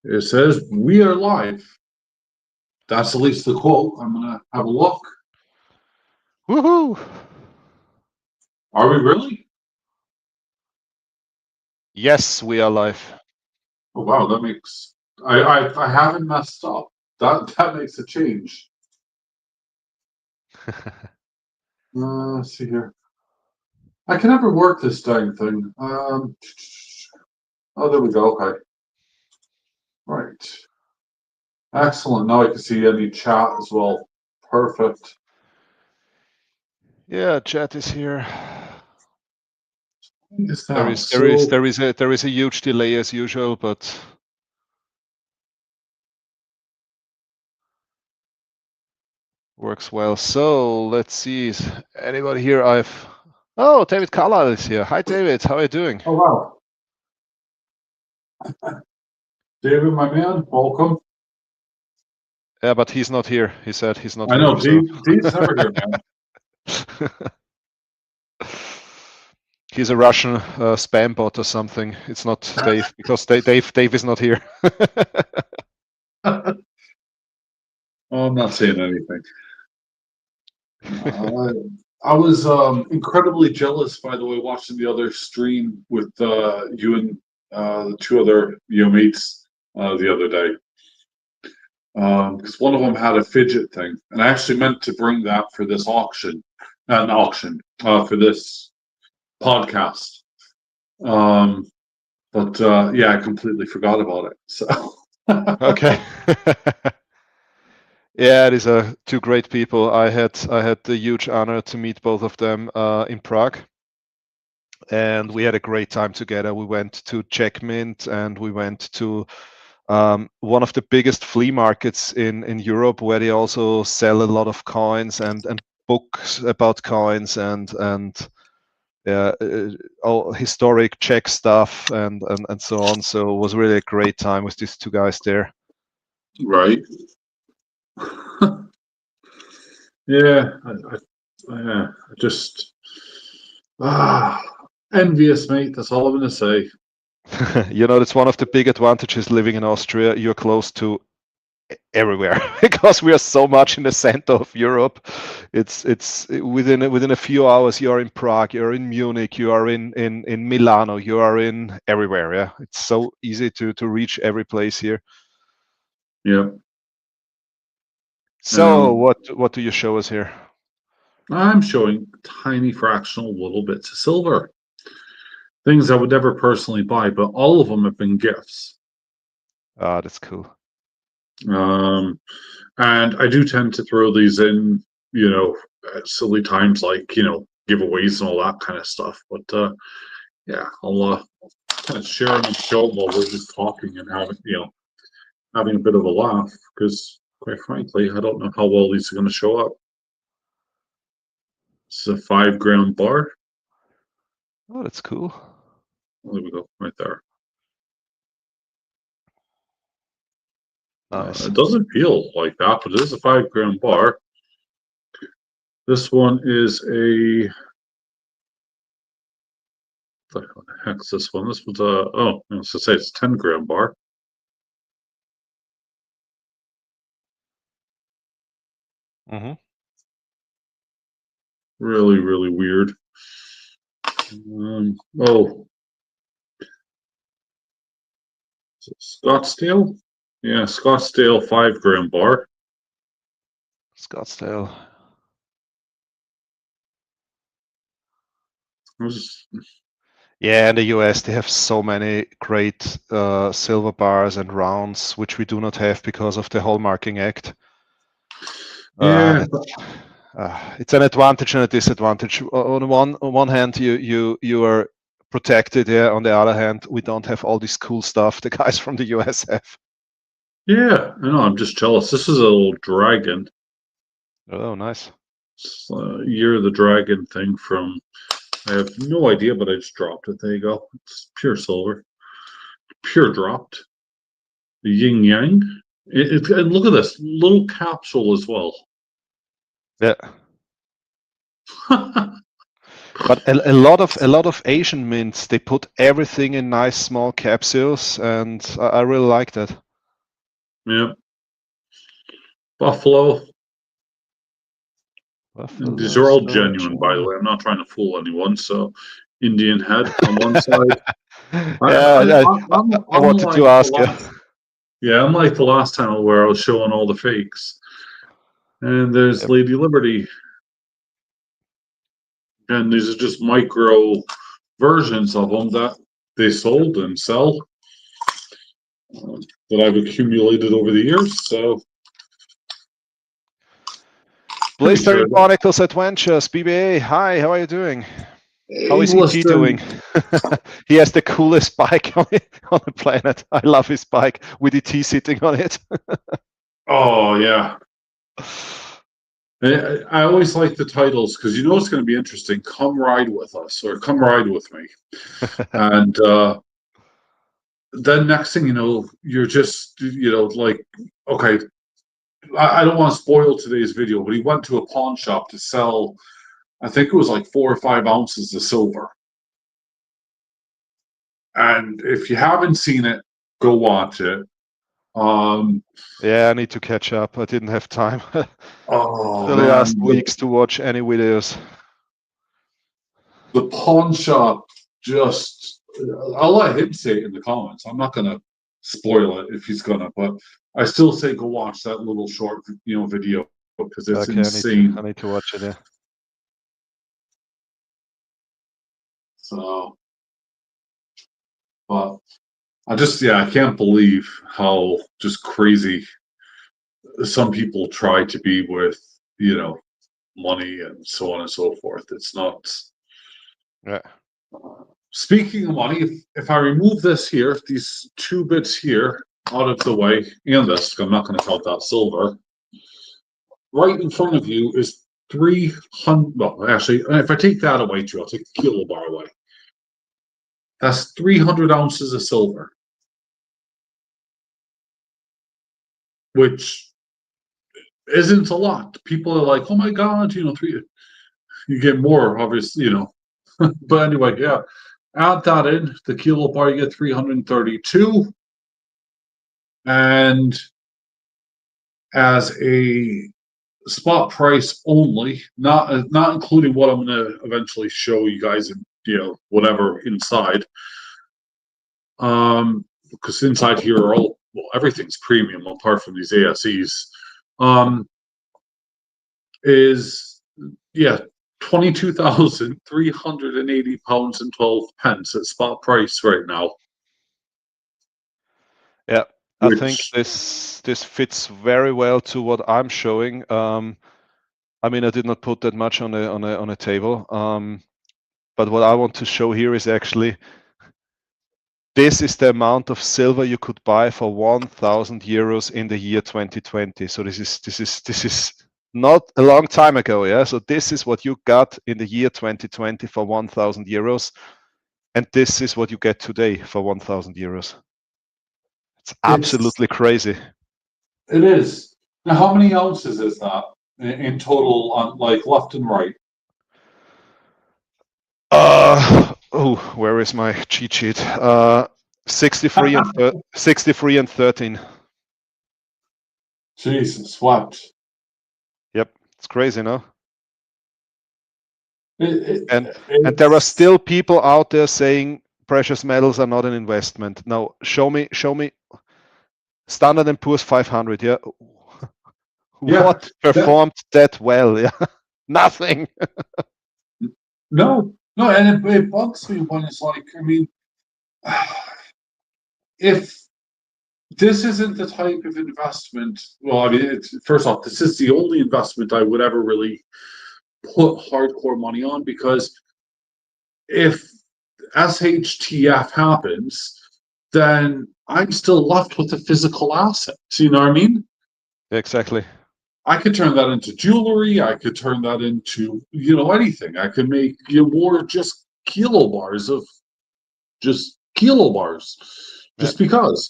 It says we are live. That's at least the quote. I'm gonna have a look. Woohoo! Are we really? Yes, we are live. Oh wow, that makes I haven't messed up. That makes a change. Let's see here. I can never work this dang thing. Oh, there we go. Okay. Right. Excellent. Now I can see any chat as well. Perfect. Yeah, chat is here. Is There that is there is so? there is a huge delay as usual, but works well. So let's see. Is anybody here? Oh, David Carlisle is here. Hi, David. How are you doing? Oh wow. David, my man, welcome. Yeah, but he's not here. He said he's not I here. know Dave's never here, man. He's a Russian spam bot or something. It's not Dave because Dave is not here. Oh, I'm not saying anything. I was incredibly jealous, by the way, watching the other stream with you and the two other mates the other day. Because one of them had a fidget thing, and I actually meant to bring that for this for this podcast. But yeah, I completely forgot about it. So Okay. Yeah, these are two great people. I had the huge honor to meet both of them in Prague, and we had a great time together. We went to Checkmint, and we went to one of the biggest flea markets in Europe, where they also sell a lot of coins and books about coins and all historic Czech stuff and so on. So it was really a great time with these two guys there. right. Yeah, I just envious, mate. That's all I'm gonna say. You know, that's one of the big advantages living in Austria. You're close to everywhere because we are so much in the center of Europe. It's within a few hours you are in Prague, you're in Munich, you are in Milano, you are in everywhere. Yeah, it's so easy to reach every place here. Yeah. So what do you show us here? I'm showing tiny fractional little bits of silver. Things I would never personally buy, but all of them have been gifts. Ah, that's cool. And I do tend to throw these in, at silly times like, giveaways and all that kind of stuff. But yeah, I'll kind of share them and show them while we're just talking and having a bit of a laugh because, quite frankly, I don't know how well these are going to show up. This is a 5 gram bar. Oh, that's cool. There we go, right there. Nice. It doesn't feel like that, but it is a 5 gram bar. This one is what the heck's this one? This was I was to say it's 10 gram bar. Mm-hmm. Really, really weird. Oh, Scottsdale? Yeah, Scottsdale 5 gram bar. Scottsdale. Yeah, in the US they have so many great silver bars and rounds, which we do not have because of the Hallmarking Act. Yeah, it's an advantage and a disadvantage. On one hand, you are protected. Yeah. On the other hand, we don't have all this cool stuff the guys from the US have. yeah. I know. I'm just jealous. This is a little dragon. Oh, nice. It's, Year of the Dragon thing from. I have no idea, but I just dropped it. There you go. It's pure silver, pure dropped. The yin yang. And look at this little capsule as well. Yeah. But a lot of Asian mints, they put everything in nice small capsules, and I really like that. Yeah. Buffalo. And these Buffalo are all genuine, by the Soldier. way. I'm not trying to fool anyone. So, Indian head on one side. Yeah, I wanted Unlike to the ask you. last, yeah, unlike the last time where I was showing all the fakes. And there's Yep. Lady Liberty. And these are just micro versions of them that they sold and sell that I've accumulated over the years. So, pretty sure Blistering Barnacles Adventures, BBA. Hi, how are you doing? How is ET doing? He has the coolest bike on the planet. I love his bike with ET sitting on it. Oh, yeah. I always like the titles because you know it's going to be interesting. Come ride with us or come ride with me. And then next thing you know, you're just, like, okay, I don't want to spoil today's video, but he went to a pawn shop to sell, I think it was like 4 or 5 ounces of silver. And if you haven't seen it, go watch it. Yeah, I need to catch up. I didn't have time Oh the man, last weeks to watch any videos. the pawn shop just, I'll let him say it in the comments. I'm not gonna spoil it if he's gonna, but I still say go watch that little short video because it's Okay, insane. I need to watch it. Yeah. So, but I can't believe how just crazy some people try to be with money and so on and so forth. It's not. Yeah. Speaking of money, if I remove this here, these 2 bits here out of the way, and this, I'm not going to count that silver. Right in front of you is 300. Well, actually, if I take that away too, I'll take the kilobar away. That's 300 ounces of silver, which isn't a lot. People are like, "Oh my God, three." You get more, obviously, But anyway, yeah. Add that in the kilobar, you get 332, and as a spot price only, not including what I'm going to eventually show you guys in whatever inside. Because inside here are everything's premium apart from these ASEs. Is 22,380 pounds and 12 pence at spot price right now. Yeah, I think this fits very well to what I'm showing. I mean, I did not put that much on a table. But what I want to show here is actually this is the amount of silver you could buy for 1,000 euros in the year 2020. So this is not a long time ago, yeah. So this is what you got in the year 2020 for 1,000 euros, and this is what you get today for 1,000 euros. It's absolutely crazy. It is. Now, how many ounces is that in total on like left and right? Where is my cheat sheet? 63 and 13. Jesus, what? Yep, it's crazy, no? And It's, there are still people out there saying precious metals are not an investment. Now, show me Standard and Poor's 500. Yeah, what performed that well? Yeah, nothing. No, and it bugs me when it's like, I mean, if this isn't the type of investment, well, I mean, first off, this is the only investment I would ever really put hardcore money on because if SHTF happens, then I'm still left with a physical asset. You know what I mean? Exactly. I could turn that into jewelry. I could turn that into, anything. I could make more just kilobars of just kilobars just because.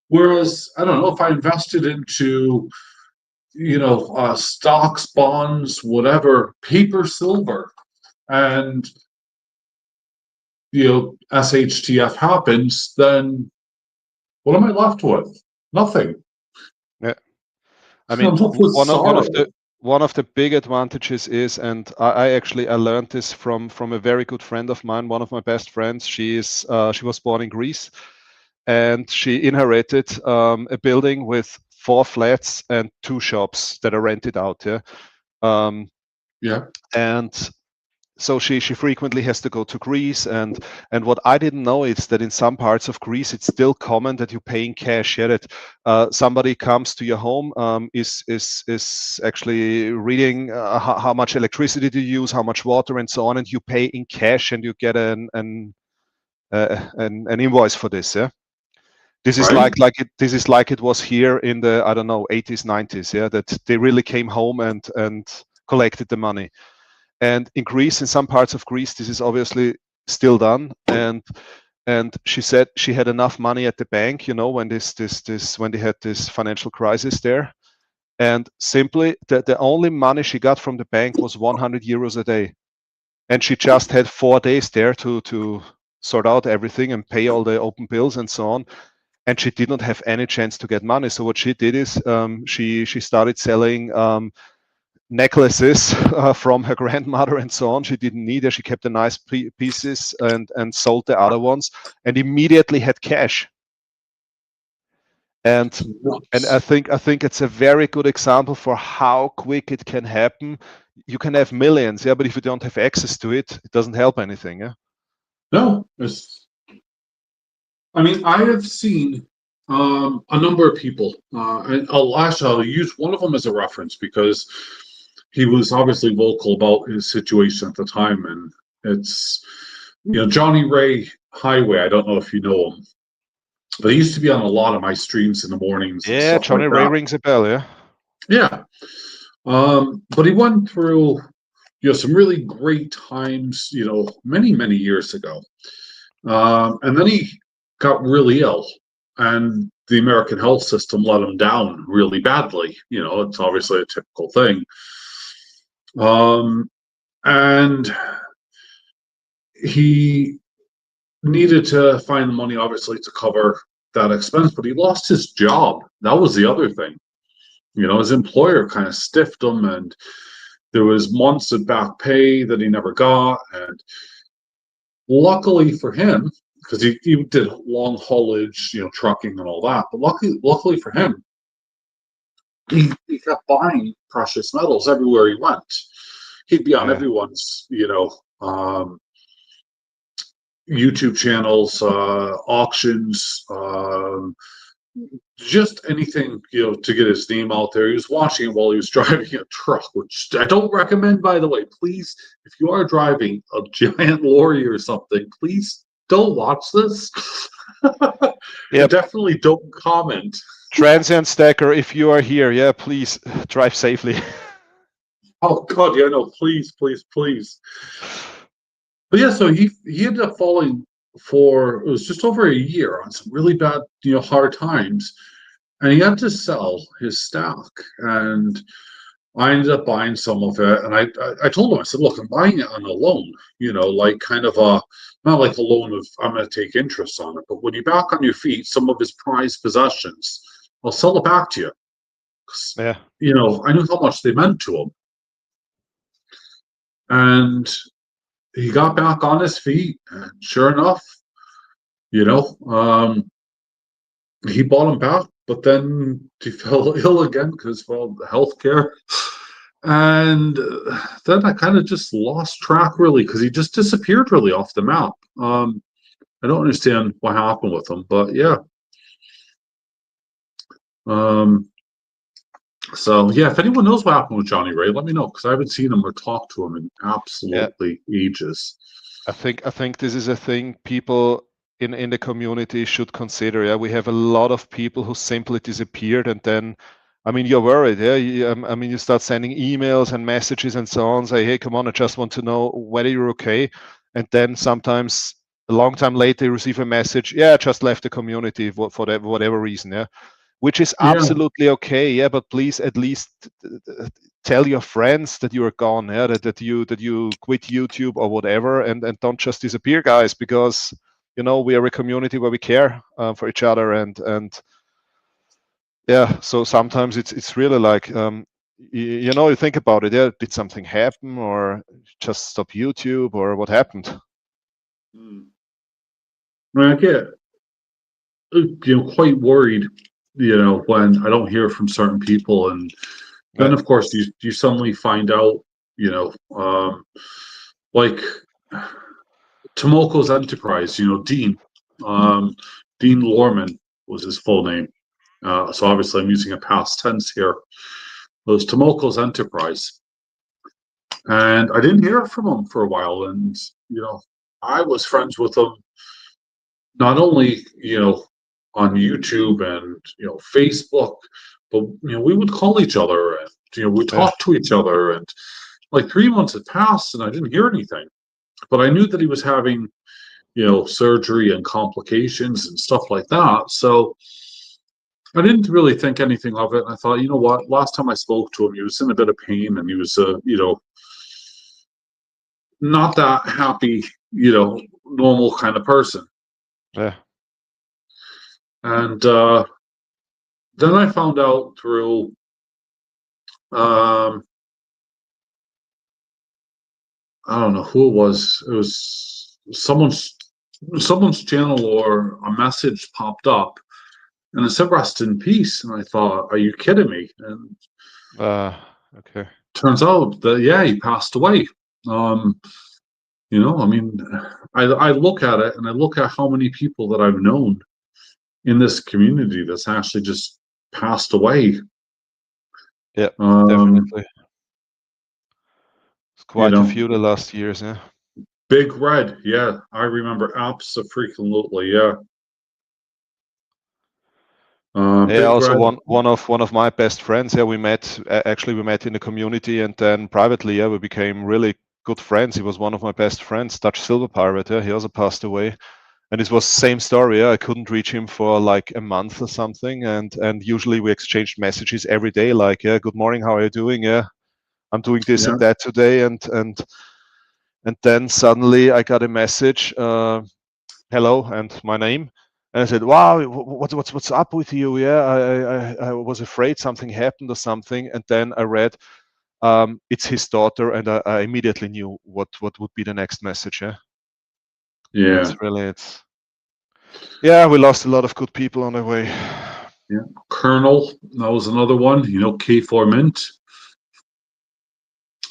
Whereas, I don't know, if I invested into, stocks, bonds, whatever, paper silver, and SHTF happens, then What am I left with? Nothing. Yeah. I I'm mean, left with sorrow. one of the big advantages is, and I learned this from a very good friend of mine, one of my best friends. She was born in Greece, and she inherited a building with 4 flats and 2 shops that are rented out. Yeah. Yeah. And so she frequently has to go to Greece, and what I didn't know is that in some parts of Greece it's still common that you pay in cash. Yeah, that somebody comes to your home, is actually reading how much electricity do you use, how much water, and so on, and you pay in cash, and you get an invoice for this. Yeah, this is Right. this is like it was here in the, I don't know, 80s, 90s. Yeah, that they really came home and collected the money. And in Greece, in some parts of Greece, this is obviously still done. And she said she had enough money at the bank, when when they had this financial crisis there. And simply the only money she got from the bank was 100 euros a day. And she just had 4 days there to sort out everything and pay all the open bills and so on. And she did not have any chance to get money. So what she did is she started selling necklaces from her grandmother and so on. She didn't need it. She kept the nice pieces and sold the other ones, and immediately had cash. And I think it's a very good example for how quick it can happen. You can have millions, yeah, but if you don't have access to it, it doesn't help anything. Yeah. No, I mean, I have seen a number of people, and I'll use one of them as a reference because he was obviously vocal about his situation at the time, and it's Johnny Ray Highway. I don't know if you know him, but he used to be on a lot of my streams in the mornings and Yeah, stuff Johnny like Ray that. rings a bell. Yeah. Yeah, but he went through some really great times, many years ago. And then he got really ill, and the American health system let him down really badly. It's obviously a typical thing. And he needed to find the money, obviously, to cover that expense, but he lost his job. That was the other thing. His employer kind of stiffed him, and there was months of back pay that he never got. And luckily for him, because he did long haulage, trucking and all that. But luckily for him, he kept buying precious metals everywhere he went. He'd be on Yeah. everyone's, YouTube channels, auctions, just anything, to get his name out there. He was watching it while he was driving a truck, which I don't recommend, by the way. Please, if you are driving a giant lorry or something, please don't watch this. Yep. Definitely don't comment. Transient Stacker, if you are here, yeah, please drive safely. Oh God, yeah, no, please. But yeah, so he ended up falling for, it was just over a year on some really bad, hard times, and he had to sell his stock. And I ended up buying some of it, and I told him, I said, look, I'm buying it on a loan, like kind of not like a loan of I'm going to take interest on it, but when you're back on your feet, some of his prized possessions, I'll sell it back to you. Yeah. I knew how much they meant to him. And he got back on his feet, and sure enough, he bought them back, but then he fell ill again because, well, the healthcare. And then I kind of just lost track, really, because he just disappeared really off the map. I don't understand what happened with him, but yeah. So yeah, if anyone knows what happened with Johnny Ray, let me know, because I haven't seen him or talked to him in absolutely ages. I think this is a thing people in the community should consider. Yeah, we have a lot of people who simply disappeared, and then, I mean, you're worried. Yeah, I mean, you start sending emails and messages and so on. Say, hey, come on, I just want to know whether you're okay. And then sometimes a long time later, you receive a message. Yeah, I just left the community for whatever reason. Yeah, which is Yeah, absolutely okay. Yeah, but please at least tell your friends that you are gone. Yeah, that you quit YouTube or whatever, and don't just disappear, guys, because we are a community where we care for each other, and yeah. So sometimes it's really like, you think about it. Yeah, did something happen, or just stop YouTube, or what happened? I get quite worried, when I don't hear from certain people, and then of course you suddenly find out, like Tomoko Enterprise, Dean, Dean Lorman was his full name. So obviously I'm using a past tense here. It was Tomoko's Enterprise, and I didn't hear from him for a while, and I was friends with him not only on YouTube and Facebook, but we would call each other, and we talk to each other, and like 3 months had passed and I didn't hear anything, but I knew that he was having surgery and complications and stuff like that. So I didn't really think anything of it. And I thought, you know what? Last time I spoke to him, he was in a bit of pain, and he was, not that happy, normal kind of person. Yeah. And then I found out through, I don't know who it was. It was someone's channel, or a message popped up, and it said "rest in peace." And I thought, "Are you kidding me?" And okay. turns out that he passed away. I mean, I look at it, and I look at how many people that I've known in this community that's actually just passed away. Yeah, definitely. It's quite a few the last years, yeah. Big Red, yeah, I remember absolutely, yeah. Yeah, also Red. one of my best friends. Yeah, we met in the community, and then privately, yeah, we became really good friends. He was one of my best friends, Dutch Silver Pirate. Yeah, he also passed away, and it was same story. Yeah, I couldn't reach him for like a month or something, and usually we exchanged messages every day, like, yeah, good morning, how are you doing? Yeah, I'm doing this and that today, and then suddenly I got a message, hello, and my name. And I said, "Wow, what's up with you? Yeah, I was afraid something happened or something." And then I read, it's his daughter, and I immediately knew what would be the next message. Yeah, Yeah. Yeah, we lost a lot of good people on the way. Yeah, Colonel, that was another one. K4 Mint.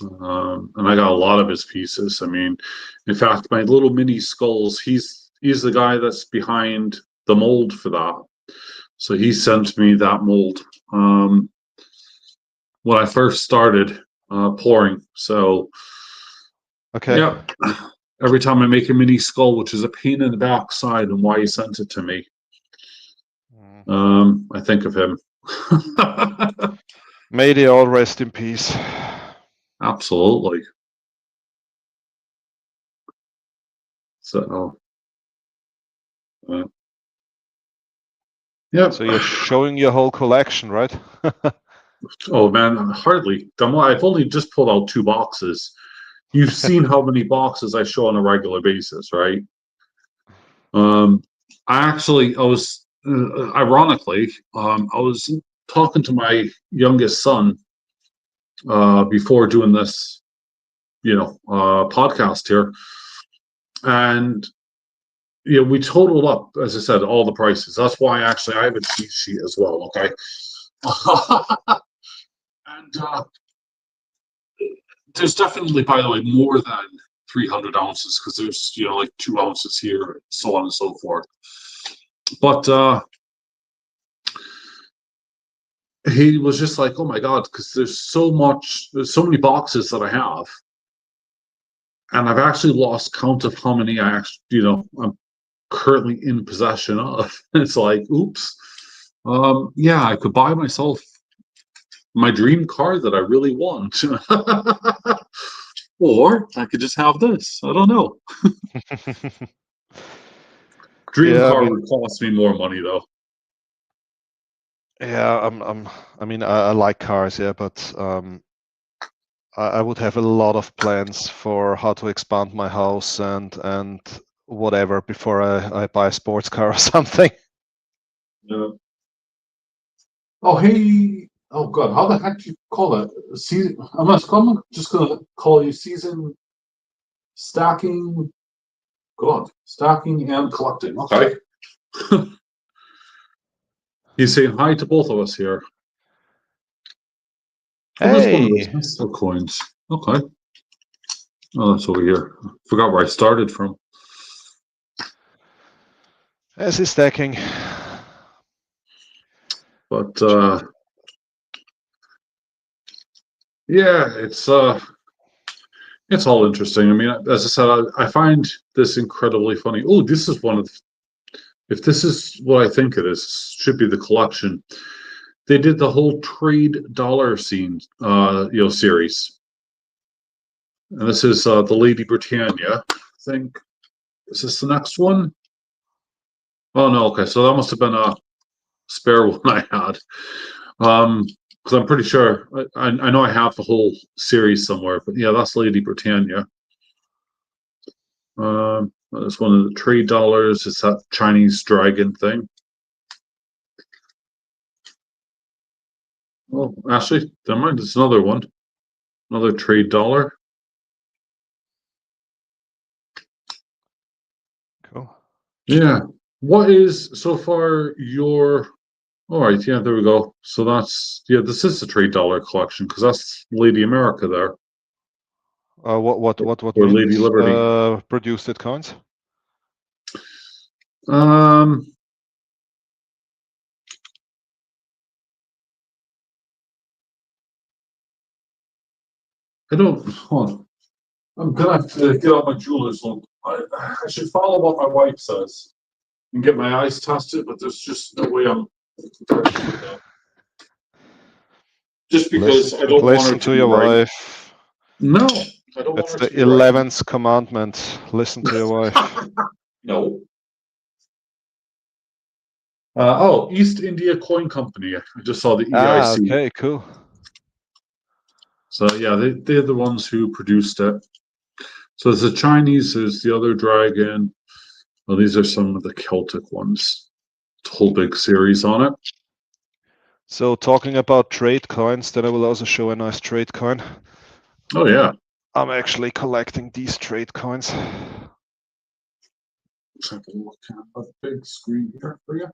And I got a lot of his pieces. I mean, in fact, my little mini skulls, he's the guy that's behind the mold for that. So he sent me that mold when I first started pouring. So Okay. yeah, every time I make a mini skull, which is a pain in the backside, and why he sent it to me, I think of him. May they all rest in peace. Absolutely. So, yeah. So you're showing your whole collection, right? Oh man, hardly. I've only just pulled out 2 boxes. You've seen how many boxes I show on a regular basis, right? I was ironically, I was talking to my youngest son before doing this, podcast here, and we totaled up, as I said, all the prices. That's why actually I have a cheat sheet as well. Okay, and there's definitely, by the way, more than 300 ounces, because there's like 2 ounces here, and so on and so forth. But he was just like, "Oh my god," because there's so many boxes that I have, and I've actually lost count of how many I actually, I'm currently in possession of. It's like, oops. Yeah, I could buy myself my dream car that I really want. Or I could just have this. I don't know. Dream car would cost me more money though. Yeah, I mean, I like cars, yeah, but I would have a lot of plans for how to expand my house and whatever before I buy a sports car or something. Yeah. Oh, hey. Oh, God. How the heck do you call that? Season. I'm just going to call you season stacking. God. Stacking and collecting. Okay. He's saying hi to both of us here. Oh, there's one of those Hey, Mr. coins. Okay. Oh, that's over here. I forgot where I started from. as he's stacking. But yeah, it's all interesting. I mean, as I said, I find this incredibly funny. Oh, this is one of if this is what I think it is, should be the collection. They did the whole trade dollar scene, series, and this is the Lady Britannia. I think is this the next one? Oh no, okay, so that must have been a spare one I had. Because I'm pretty sure I know I have the whole series somewhere, but yeah, that's Lady Britannia. That's one of the trade dollars. It's that Chinese dragon thing. Oh, actually, never mind. It's another one. Another trade dollar. Cool. Yeah. What is so far your? All right. Yeah, there we go. So this is the trade dollar collection because that's Lady America there What or means Lady Liberty. produced at coins? Um, I don't. Hold on. I'm gonna have to get out my jeweler's look. I should follow what my wife says and get my eyes tested, but there's just no way I'm prepared to do that. Just because I don't want her Listen to to be your right. wife. No, I don't want That's her the to be right. 11th commandment. Listen to your wife. No. East India Coin Company. I just saw the Ah, EIC. okay, cool. So yeah, they're the ones who produced it. So there's the Chinese, there's the other dragon. Well, these are some of the Celtic ones. It's a whole big series on it. So talking about trade coins, then I will also show a nice trade coin. Oh yeah. I'm actually collecting these trade coins. Let's have a look at a big screen here for you.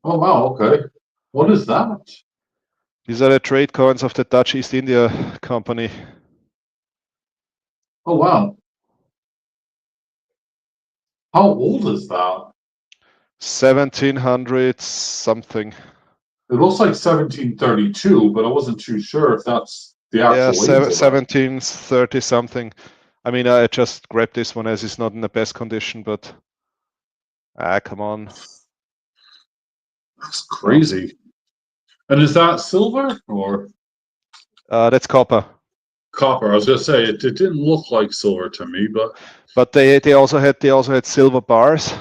Oh wow, okay. What is that? These are the trade coins of the Dutch East India Company. Oh wow. How old is that? 1700 something. It looks like 1732, but I wasn't too sure if that's the Yeah, actual age of it. 1730 something. I mean, I just grabbed this one as it's not in the best condition, but come on. That's crazy. And is that silver or That's copper. copper? I was gonna say it didn't look like silver to me, But they also had silver bars,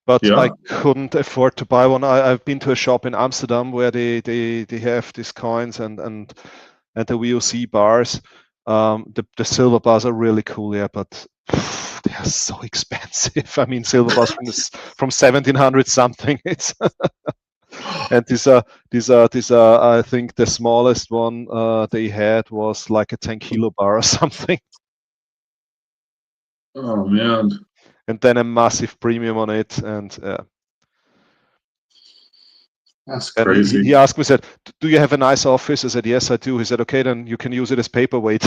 but I yeah. couldn't afford to buy one. I've been to a shop in Amsterdam where they have these coins and the VOC bars. The silver bars are really cool, yeah, but they are so expensive. I mean, silver bars from 1700 something. It's and these are I think the smallest one they had was like a 10-kilo bar or something. Oh man. And then a massive premium on it, and That's and crazy. he asked me, said, "Do you have a nice office?" I said, "Yes, I do." He said, "Okay, then you can use it as paperweight."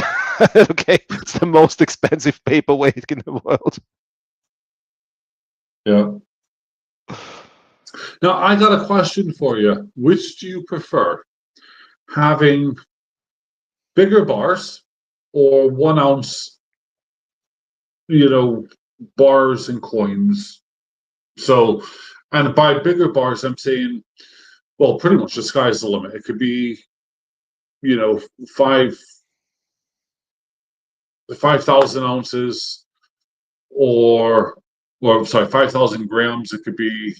Okay, it's the most expensive paperweight in the world. Yeah. Now I got a question for you. Which do you prefer? Having bigger bars or 1 ounce, bars and coins? So, and by bigger bars, I'm saying, well, pretty much the sky's the limit. It could be, you know, 5,000 ounces or sorry, 5,000 grams. It could be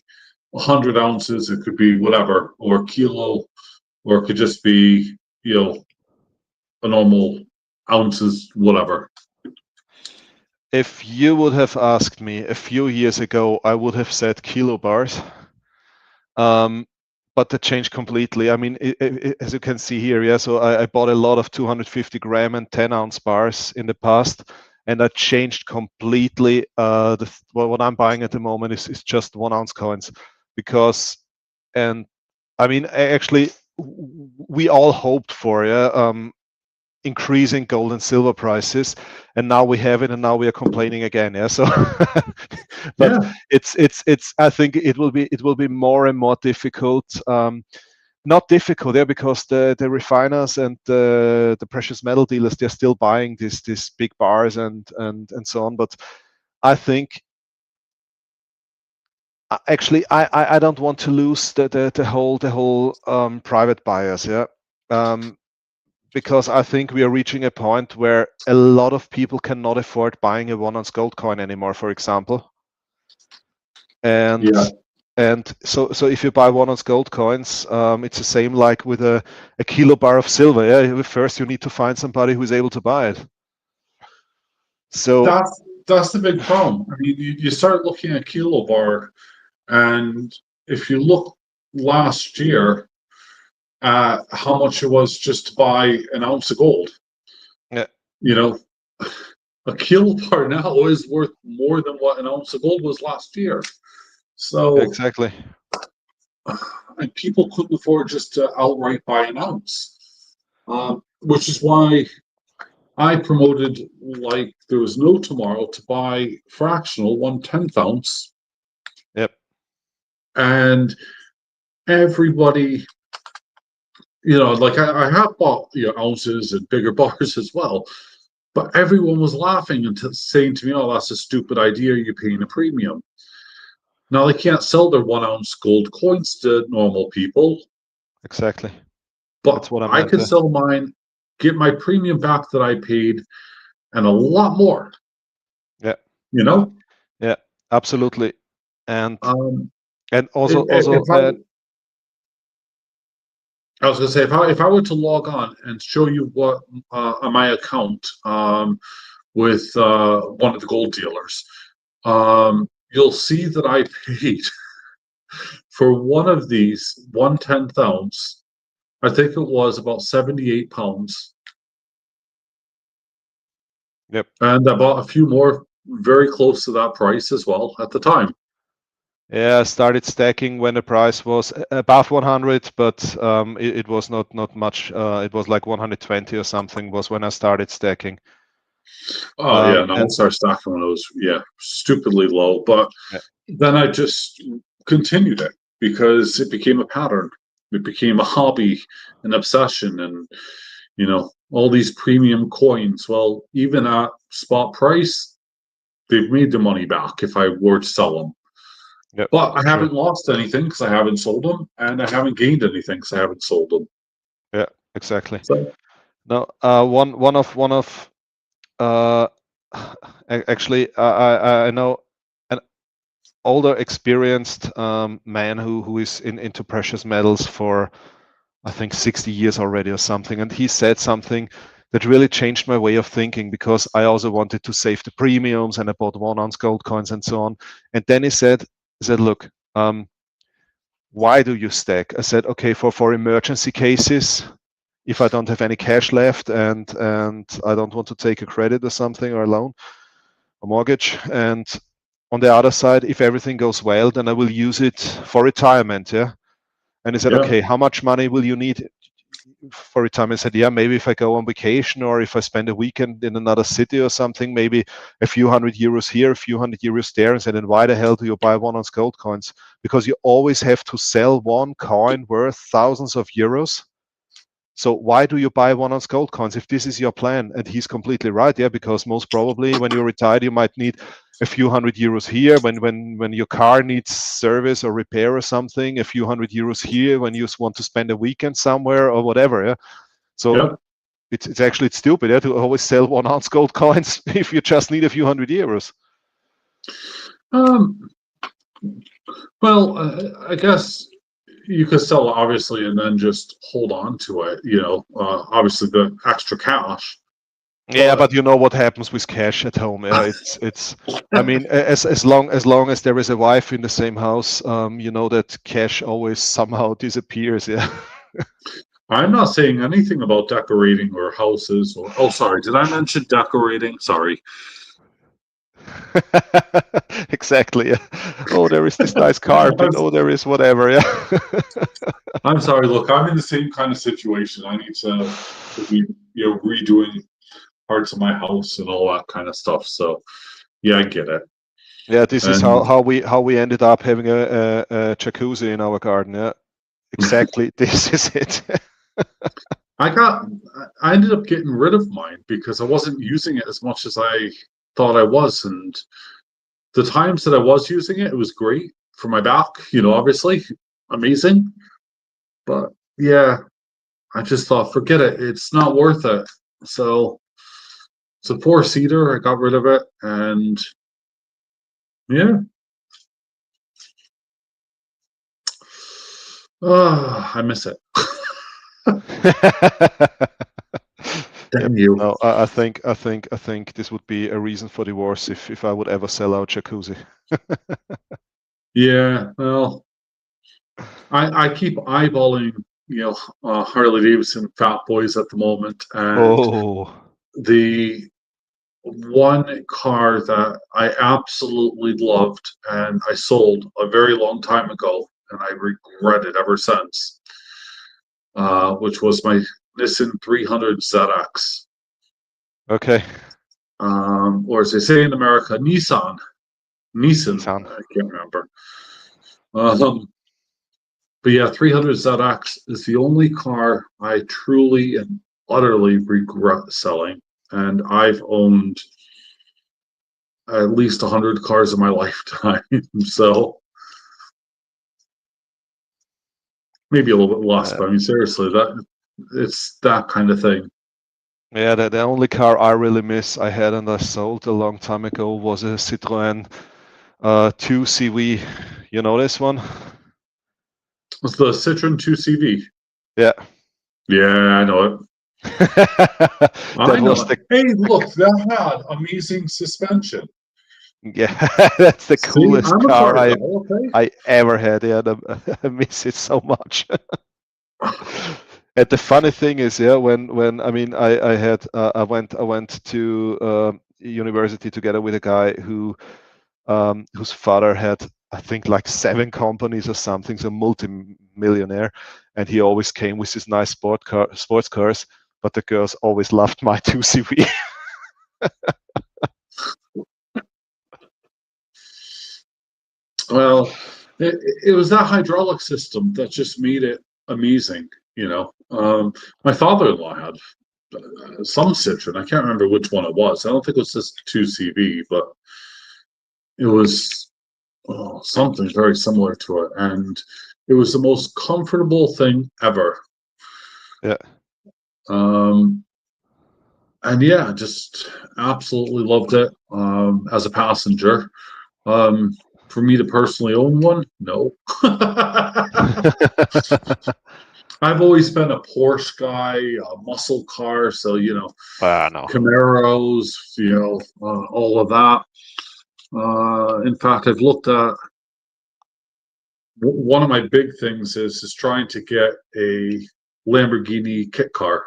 100 ounces. It could be whatever, or a kilo, or it could just be, a normal ounces, whatever. If you would have asked me a few years ago, I would have said kilobars. But that changed completely. I mean, as you can see here, yeah. So I bought a lot of 250 gram and 10-ounce bars in the past, and I changed completely. What I'm buying at the moment is just 1-ounce coins, because, and I mean, actually, we all hoped for, yeah, increasing gold and silver prices, and now we have it, and now we are complaining again, yeah. So but Yeah, it's I think it will be more and more difficult, not difficult, yeah, because the refiners and the precious metal dealers, they're still buying these big bars and so on. But I think, actually, I don't want to lose the whole private buyers, yeah. Because I think we are reaching a point where a lot of people cannot afford buying a 1-ounce gold coin anymore, for example. And yeah, so if you buy 1-ounce gold coins, it's the same like with a kilo bar of silver. Yeah, first you need to find somebody who's able to buy it. So that's the big problem. I mean, you start looking at kilobar, and if you look last year at how much it was just to buy an ounce of gold, yeah, you know, a kilobar now is worth more than what an ounce of gold was last year. So, exactly. and people couldn't afford just to outright buy an ounce, which is why I promoted like there was no tomorrow to buy fractional 1/10 ounce, Yep, and everybody, like I have bought ounces and bigger bars as well, but everyone was laughing and saying to me, "Oh, that's a stupid idea. You're paying a premium." Now they can't sell their 1-ounce gold coins to normal people, exactly. but That's what I I meant. could sell mine, get my premium back that I paid, and a lot more. Yeah, You know, yeah, absolutely. And um, also if I was going to say, if I were to log on and show you what on my account with one of the gold dealers, you'll see that I paid for one of these 1/10 ounce. I think it was about £78, yep. and I bought a few more very close to that price as well at the time. Yeah, I started stacking when the price was above 100, but it was not much. It was like 120 or something was when I started stacking. Oh yeah, no, I And started stocking when it was stupidly low, but yeah, then I just continued it because it became a pattern. It became a hobby, an obsession, and all these premium coins. Well, even at spot price, they've made their money back if I were to sell them. yep, But I true. haven't lost anything because I haven't sold them, and I haven't gained anything because I haven't sold them. Yeah, exactly. So Now, one of uh, actually, I know an older, experienced man who is into precious metals for, I think, 60 years already or something, and he said something that really changed my way of thinking, because I also wanted to save the premiums, and I bought 1-ounce gold coins and so on. And then he said, look, why do you stack? I said, okay, for emergency cases, if I don't have any cash left, and I don't want to take a credit or something, or a loan, a mortgage. And on the other side, if everything goes well, then I will use it for retirement. Yeah. And he said, yeah, okay, how much money will you need for retirement? I said, yeah, maybe if I go on vacation, or if I spend a weekend in another city or something, maybe a few €100 here, a few €100 there. And said, then why the hell do you buy 1-ounce gold coins? Because you always have to sell one coin worth thousands of euros. So why do you buy 1-ounce gold coins if this is your plan? And he's completely right, yeah, because most probably when you're retired, you might need a few €100 here. When your car needs service or repair or something, a few €100 here. When you want to spend a weekend somewhere or whatever, yeah. So yeah. it's actually stupid, yeah, to always sell 1-ounce gold coins if you just need a few €100. Um, well, I guess you could sell it obviously, and then just hold on to it. Obviously the extra cash. Yeah, But but you know what happens with cash at home. Yeah, it's. I mean, as long as there is a wife in the same house, you know that cash always somehow disappears. Yeah. I'm not saying anything about decorating or houses or, oh, sorry, did I mention decorating? Sorry. Exactly. Yeah. Oh, there is this nice I'm, carpet. Oh, there is whatever. Yeah. I'm sorry. Look, I'm in the same kind of situation. I need to be, redoing parts of my house and all that kind of stuff. So yeah, I get it. Yeah, this is how, And how we ended up having a jacuzzi in our garden. Yeah, exactly. This is it. I got, I ended up getting rid of mine because I wasn't using it as much as I thought I was. And the times that I was using it, it was great for my back, obviously amazing. But yeah, I just thought, forget it. It's not worth it. So it's a four-seater. I got rid of it. And yeah, I miss it. Yep. Damn you. No, I think this would be a reason for divorce if I would ever sell our jacuzzi. Yeah, well, I keep eyeballing, Harley Davidson Fat Boys at the moment, and Oh, the one car that I absolutely loved and I sold a very long time ago, and I regret it ever since, which was my Nissan 300 ZX, okay. or as they say in America, Nissan. Nissan. I can't remember. Um, But yeah, 300 ZX is the only car I truly and utterly regret selling. And I've owned at least 100 cars in my lifetime. So maybe a little bit less, Uh, but I mean, seriously, it's that kind of thing. yeah, the only car I really miss I had and I sold a long time ago was a Citroën 2CV. You know this one? It's the Citroen 2CV. Yeah. Yeah, I know it. That I know was it. the Hey, look, that had amazing suspension. yeah, that's the See, coolest I'm a car car guy, I okay? I ever had. Yeah, I miss it so much. And the funny thing is, yeah, when I mean, I had I went to university together with a guy whose father had, I think, like 7 companies or something, so multi-millionaire, and he always came with his nice sports cars, but the girls always loved my 2CV. Well, it was that hydraulic system that just made it amazing. My father-in-law had some Citroen. I can't remember which one it was. I don't think it was this 2CV, but it was something very similar to it. And it was the most comfortable thing ever. Yeah. Um, and yeah, just absolutely loved it as a passenger. Um, for me to personally own one, no. I've always been a Porsche guy, a muscle car, so No. Camaros, all of that. In fact, I've looked at one of my big things is trying to get a Lamborghini kit car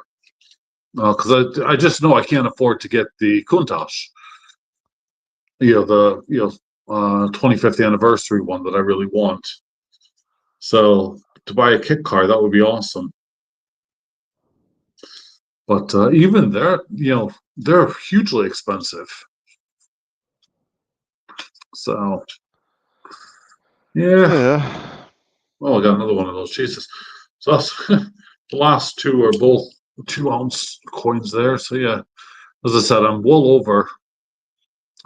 because I just know I can't afford to get the Countach, the 25th anniversary one that I really want. So to buy a kit car, that would be awesome. But even they're hugely expensive. So yeah. Yeah. Oh, I got another one of those. Jesus. So that's, the last two are both 2 ounce coins there. So yeah, as I said, I'm well over.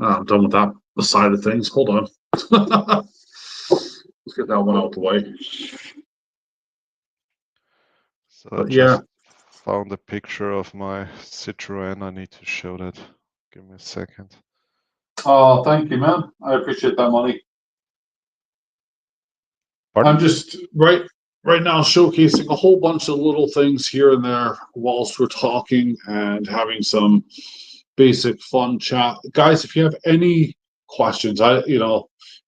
I'm done with that side of things. Hold on. Let's get that one out the way. So I But yeah. just found a picture of my Citroën. I need to show that. Give me a second. Oh, thank you, man. I appreciate that money. Pardon? I'm just right now showcasing a whole bunch of little things here and there whilst we're talking and having some basic fun chat. Guys, if you have any questions,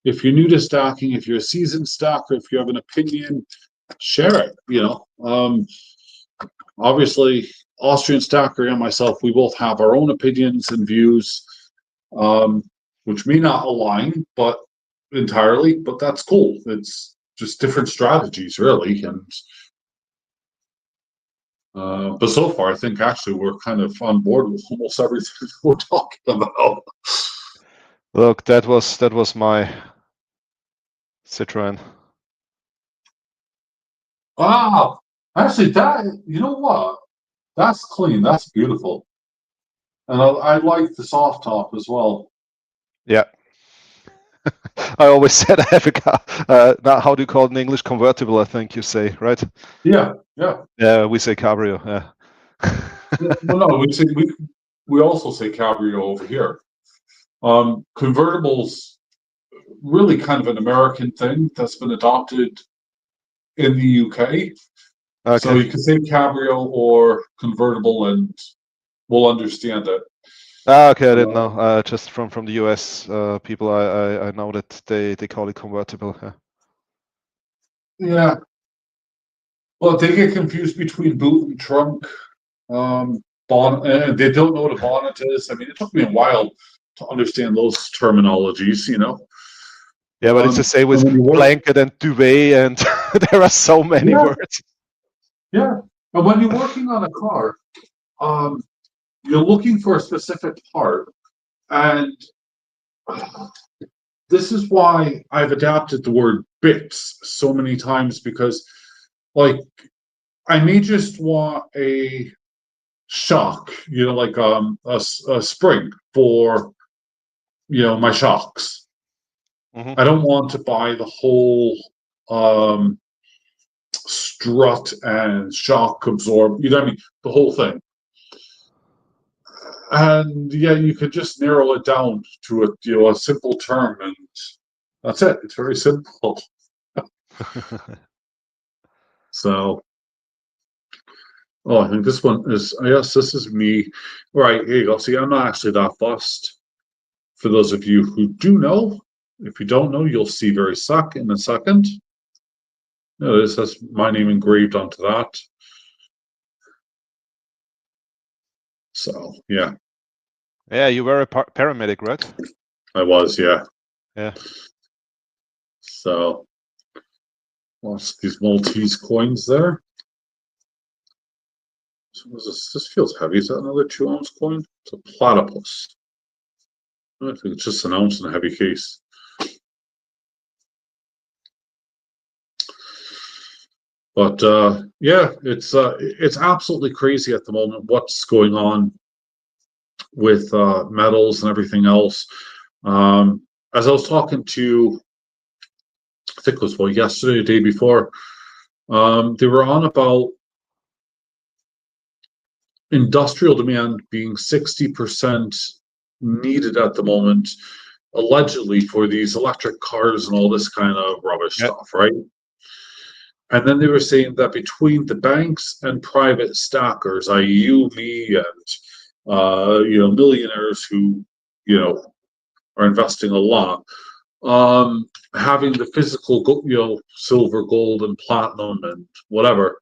if you're new to stacking, if you're a seasoned stacker, if you have an opinion, share it. Obviously, Austrian stacker and myself, we both have our own opinions and views, which may not align, but entirely. But that's cool. It's just different strategies, really, and. But so far, I think actually we're kind of on board with almost everything we're talking about. Look, that was my Citroen. Ah, actually, you know what? That's clean. That's beautiful, and I like the soft top as well. Yeah. I always said I have a car. Now, how do you call it in English? Convertible, I think you say, right? Yeah, yeah. Yeah, we say cabrio. Yeah. Well, no, we also say cabrio over here. Convertibles really kind of an American thing that's been adopted in the UK. So Okay. you can say cabrio or convertible, and we'll understand it. Okay, I didn't know. Just from the US people, I know that they call it convertible. Yeah. Yeah. Well, they get confused between boot and trunk. Bonnet, and they don't know what a bonnet is. I mean, it took me a while to understand those terminologies. Yeah, but it's the same And with when you work, blanket and duvet, and there are so many yeah, words. yeah. And when you're working on a car, um, you're looking for a specific part, and this is why I've adapted the word bits so many times because, like, I may just want a shock, like a spring for my shocks. Mm-hmm. I don't want to buy the whole um strut and shock absorb. You know what I mean? The whole thing. And yeah, you could just narrow it down to a simple term, and that's it. It's very simple. So, oh, I think this one is. I guess this is me. Right, here you go. See, I'm not actually that fussed. For those of you who do know, if you don't know, you'll see very in a second. This has my name engraved onto that. So, yeah. Yeah, you were a paramedic, right? I was, yeah. Yeah. So, lots of these Maltese coins there. So this feels heavy. Is that another 2-ounce coin? It's a platypus. I think it's just an ounce in a heavy case. But yeah, it's absolutely crazy at the moment what's going on with metals and everything else. As I was talking to, I think it was yesterday, the day before, they were on about industrial demand being 60% needed at the moment, allegedly for these electric cars and all this kind of rubbish Yeah. stuff, right? And then they were saying that between the banks and private stackers, i.e., you, me, and millionaires who are investing a lot, having the physical, silver, gold, and platinum, and whatever,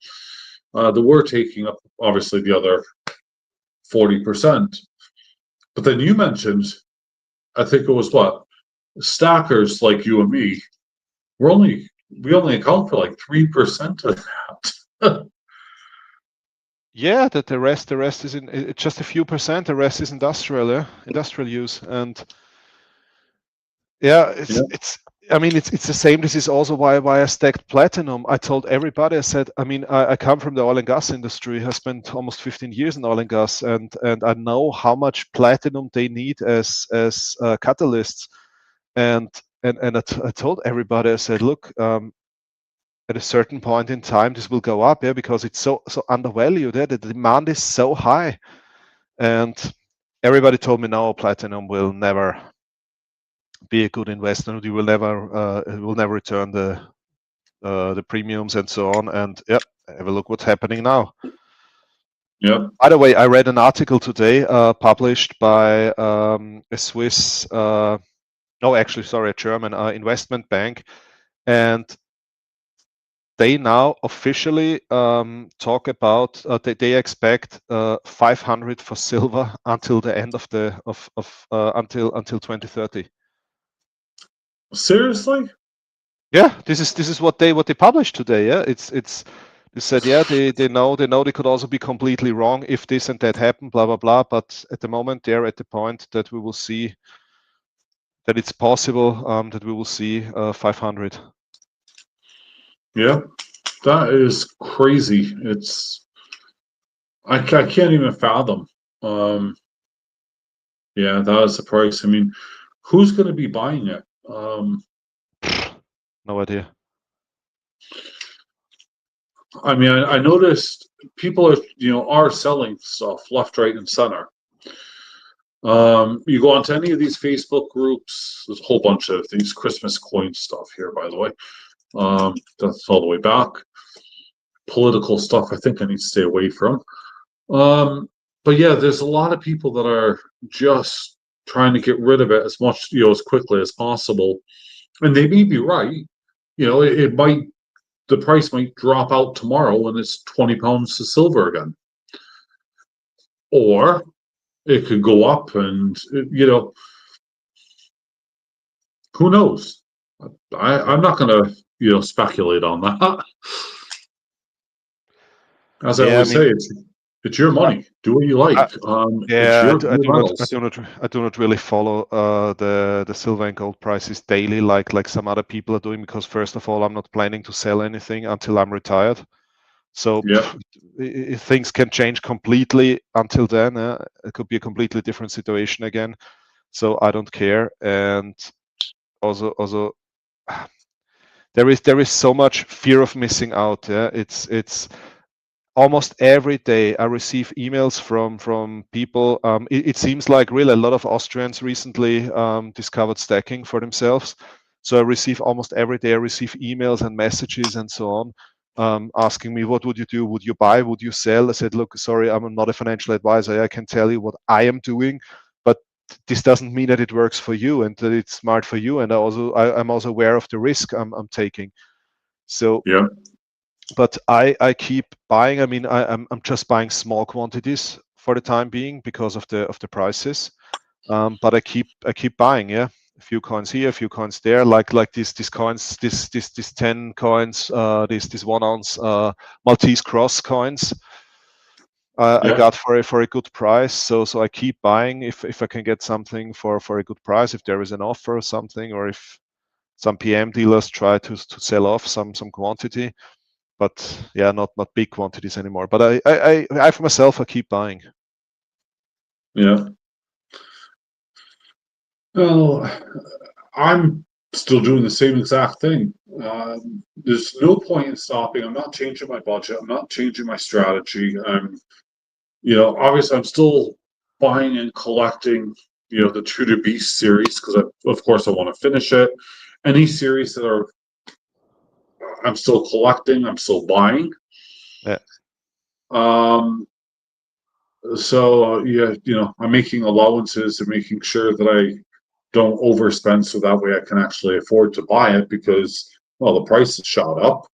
they were taking up obviously the other 40%. But then you mentioned, I think it was stackers like you and me, we only account for like 3% of that. Yeah, that the rest is in just a few percent. The rest is industrial use, and yeah, it's. I mean, it's the same. This is also why I stacked platinum. I told everybody. I said, I mean, I come from the oil and gas industry. I spent almost 15 years in oil and gas, and I know how much platinum they need as catalysts. And I told everybody. I said, look, at a certain point in time, this will go up, because it's so undervalued. The demand is so high, and everybody told me, no, platinum will never be a good investment. You will never return the premiums and so on. And yeah, have a look what's happening now. Yeah. By the way, I read an article today published by a Swiss, no, actually, sorry, a German investment bank, and they now officially talk about they expect 500 for silver until the end of the until 2030. Seriously? Yeah, this is what they published today. Yeah, it's they said, yeah, they know they could also be completely wrong if this and that happened, blah blah blah. But at the moment, they're at the point that we will see that it's possible that we will see 500. Yeah. That is crazy. I can't even fathom. Um, yeah, that is the price. I mean, who's going to be buying it? No idea. I mean, I noticed people are selling stuff left, right, and center. You go onto any of these Facebook groups. There's a whole bunch of these Christmas coin stuff here, by the way. That's all the way back. Political stuff, I think I need to stay away from. But yeah, there's a lot of people that are just trying to get rid of it as much, as quickly as possible. And they may be right. It might, the price might drop out tomorrow and it's 20 pounds to silver again. Or it could go up and, who knows? I'm not going to, speculate on that. As I Yeah, I always mean, say, it's your money. Do what you like. It's yeah, your I metals. do not really follow the silver and gold prices daily like some other people are doing, because first of all, I'm not planning to sell anything until I'm retired. So Yeah, things can change completely until then. It could be a completely different situation again. So I don't care. And also there is so much fear of missing out. Yeah, it's almost every day I receive emails from people. It seems like really a lot of Austrians recently discovered stacking for themselves. So I receive almost every day. I receive emails and messages and so on, asking me, "What would you do? Would you buy? Would you sell?" I said, "Look, sorry, I'm not a financial advisor. I can tell you what I am doing, but this doesn't mean that it works for you and that it's smart for you. And I'm also aware of the risk I'm taking. So." yeah, But I keep buying. I mean, I'm just buying small quantities for the time being because of the prices. But I keep buying. Yeah, a few coins here, a few coins there. Like these coins, this 10 coins, this 1 ounce Maltese cross coins. I yeah, got for a good price. So I keep buying if I can get something for a good price, if there is an offer or something, or if some PM dealers try to sell off some quantity. But yeah, not big quantities anymore. But I for myself, I keep buying. yeah. Well, I'm still doing the same exact thing. There's no point in stopping. I'm not changing my budget. I'm not changing my strategy. Obviously, I'm still buying and collecting, the True to Beast series because, of course, I want to finish it. Any series that I'm still collecting, I'm still buying. Yeah. Um, so yeah, I'm making allowances and making sure that I don't overspend so that way I can actually afford to buy it because, well, the price has shot up.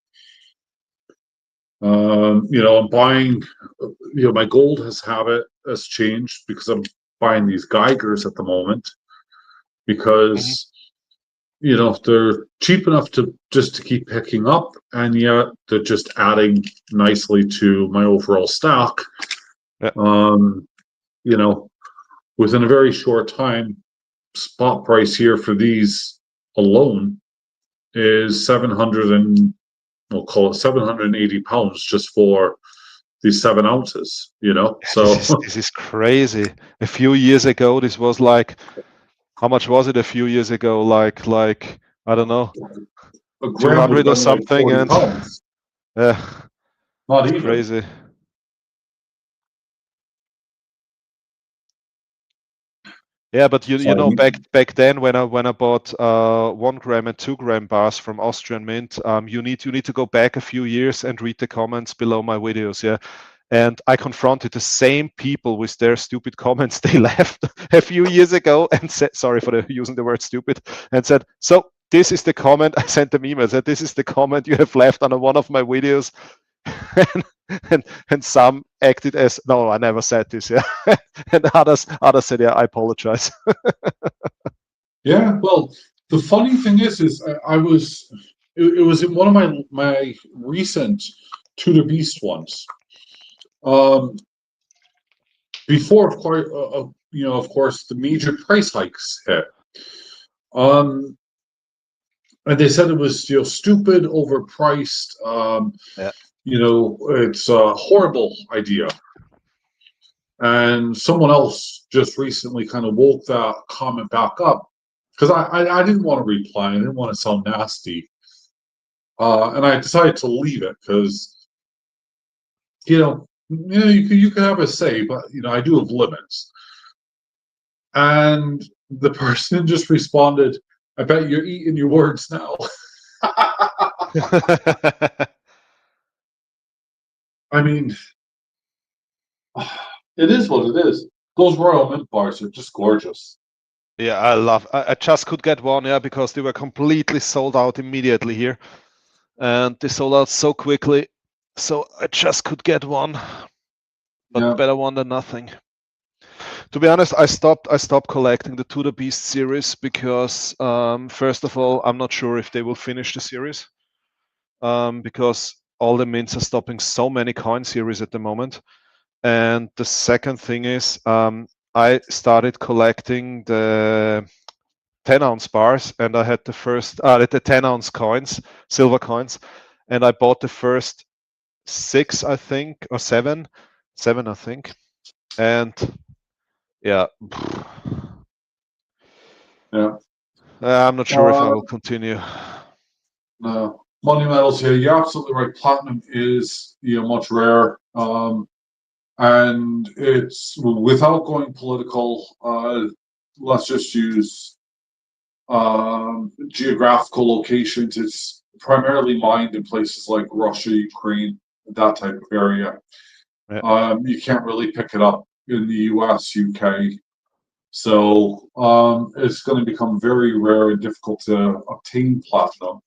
I'm buying, my gold has changed because I'm buying these Geigers at the moment Mhm. because, they're cheap enough to keep picking up, and yet they're just adding nicely to my overall stock. Yeah. Um, you know, Within a very short time, spot price here for these alone is 700 and we'll call it 780 pounds just for these 7 ounces, Yeah, So this is crazy. A few years ago, this was like, how much was it a few years ago? Like I don't know, a gram would have 200 or been like something, 40 and pounds. yeah, Not it's even. crazy. Yeah, but So back then when I bought 1 gram and 2 gram bars from Austrian Mint, you need to go back a few years and read the comments below my videos. Yeah, And I confronted the same people with their stupid comments they left a few years ago and said, sorry for using the word stupid, and said, so this is the comment. I sent them email, said, this is the comment you have left on one of my videos. and some acted as, no, I never said this. Yeah. And others said, yeah, I apologize. Yeah, well, the funny thing is I was it was in one of my recent To the Beast ones. Before, of course, of course, the major price hikes hit. And they said it was stupid, overpriced. Yeah. It's a horrible idea. And someone else just recently kind of woke that comment back up because I didn't want to reply. I didn't want to sound nasty. And I decided to leave it because, you could have a say, but, I do have limits. And the person just responded, I bet you're eating your words now. I mean, it is what it is. Those Royal Mint bars are just gorgeous. Yeah, I just could get one, yeah, because they were completely sold out immediately here. And they sold out so quickly. So I just could get one. But Yeah. better one than nothing. To be honest, I stopped collecting the To the Beast series because first of all, I'm not sure if they will finish the series. Because all the mints are stopping so many coin series at the moment. And the second thing is I started collecting the 10-ounce bars, and I had the first the 10-ounce coins, silver coins, and I bought the first 6, I think, or 7, I think, and yeah, Yeah. I'm not sure if I will continue. No. Money metals here. You're absolutely right. Platinum is much rarer. And it's without going political. Let's just use geographical locations. It's primarily mined in places like Russia, Ukraine, that type of area. Yeah. You can't really pick it up in the US, UK. So it's going to become very rare and difficult to obtain platinum,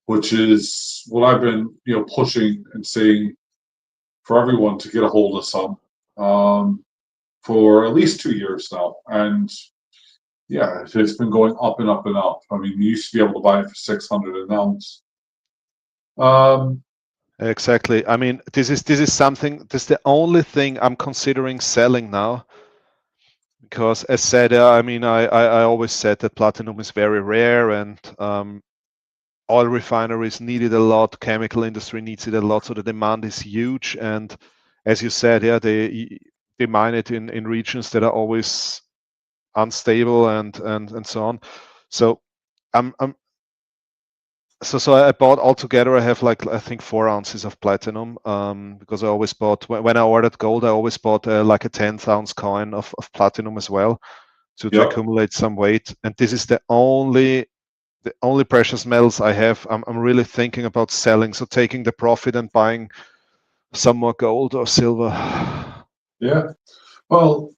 which is what I've been, pushing and saying for everyone to get a hold of some for at least 2 years now. And yeah, it's been going up and up and up. I mean, you used to be able to buy it for 600 an ounce. Exactly. I mean, this is something. This is the only thing I'm considering selling now. Because as said, I mean, I always said that platinum is very rare, and oil refineries need it a lot, chemical industry needs it a lot, so the demand is huge. And as you said, yeah, they mine it in regions that are always unstable and so on. So so I bought altogether. I have like I think 4 ounces of platinum because I always bought when I ordered gold. I always bought like a 10th-ounce coin of platinum as well to Yep. accumulate some weight. And this is the only precious metals I have. I'm really thinking about selling, so taking the profit and buying some more gold or silver. Yeah. Well,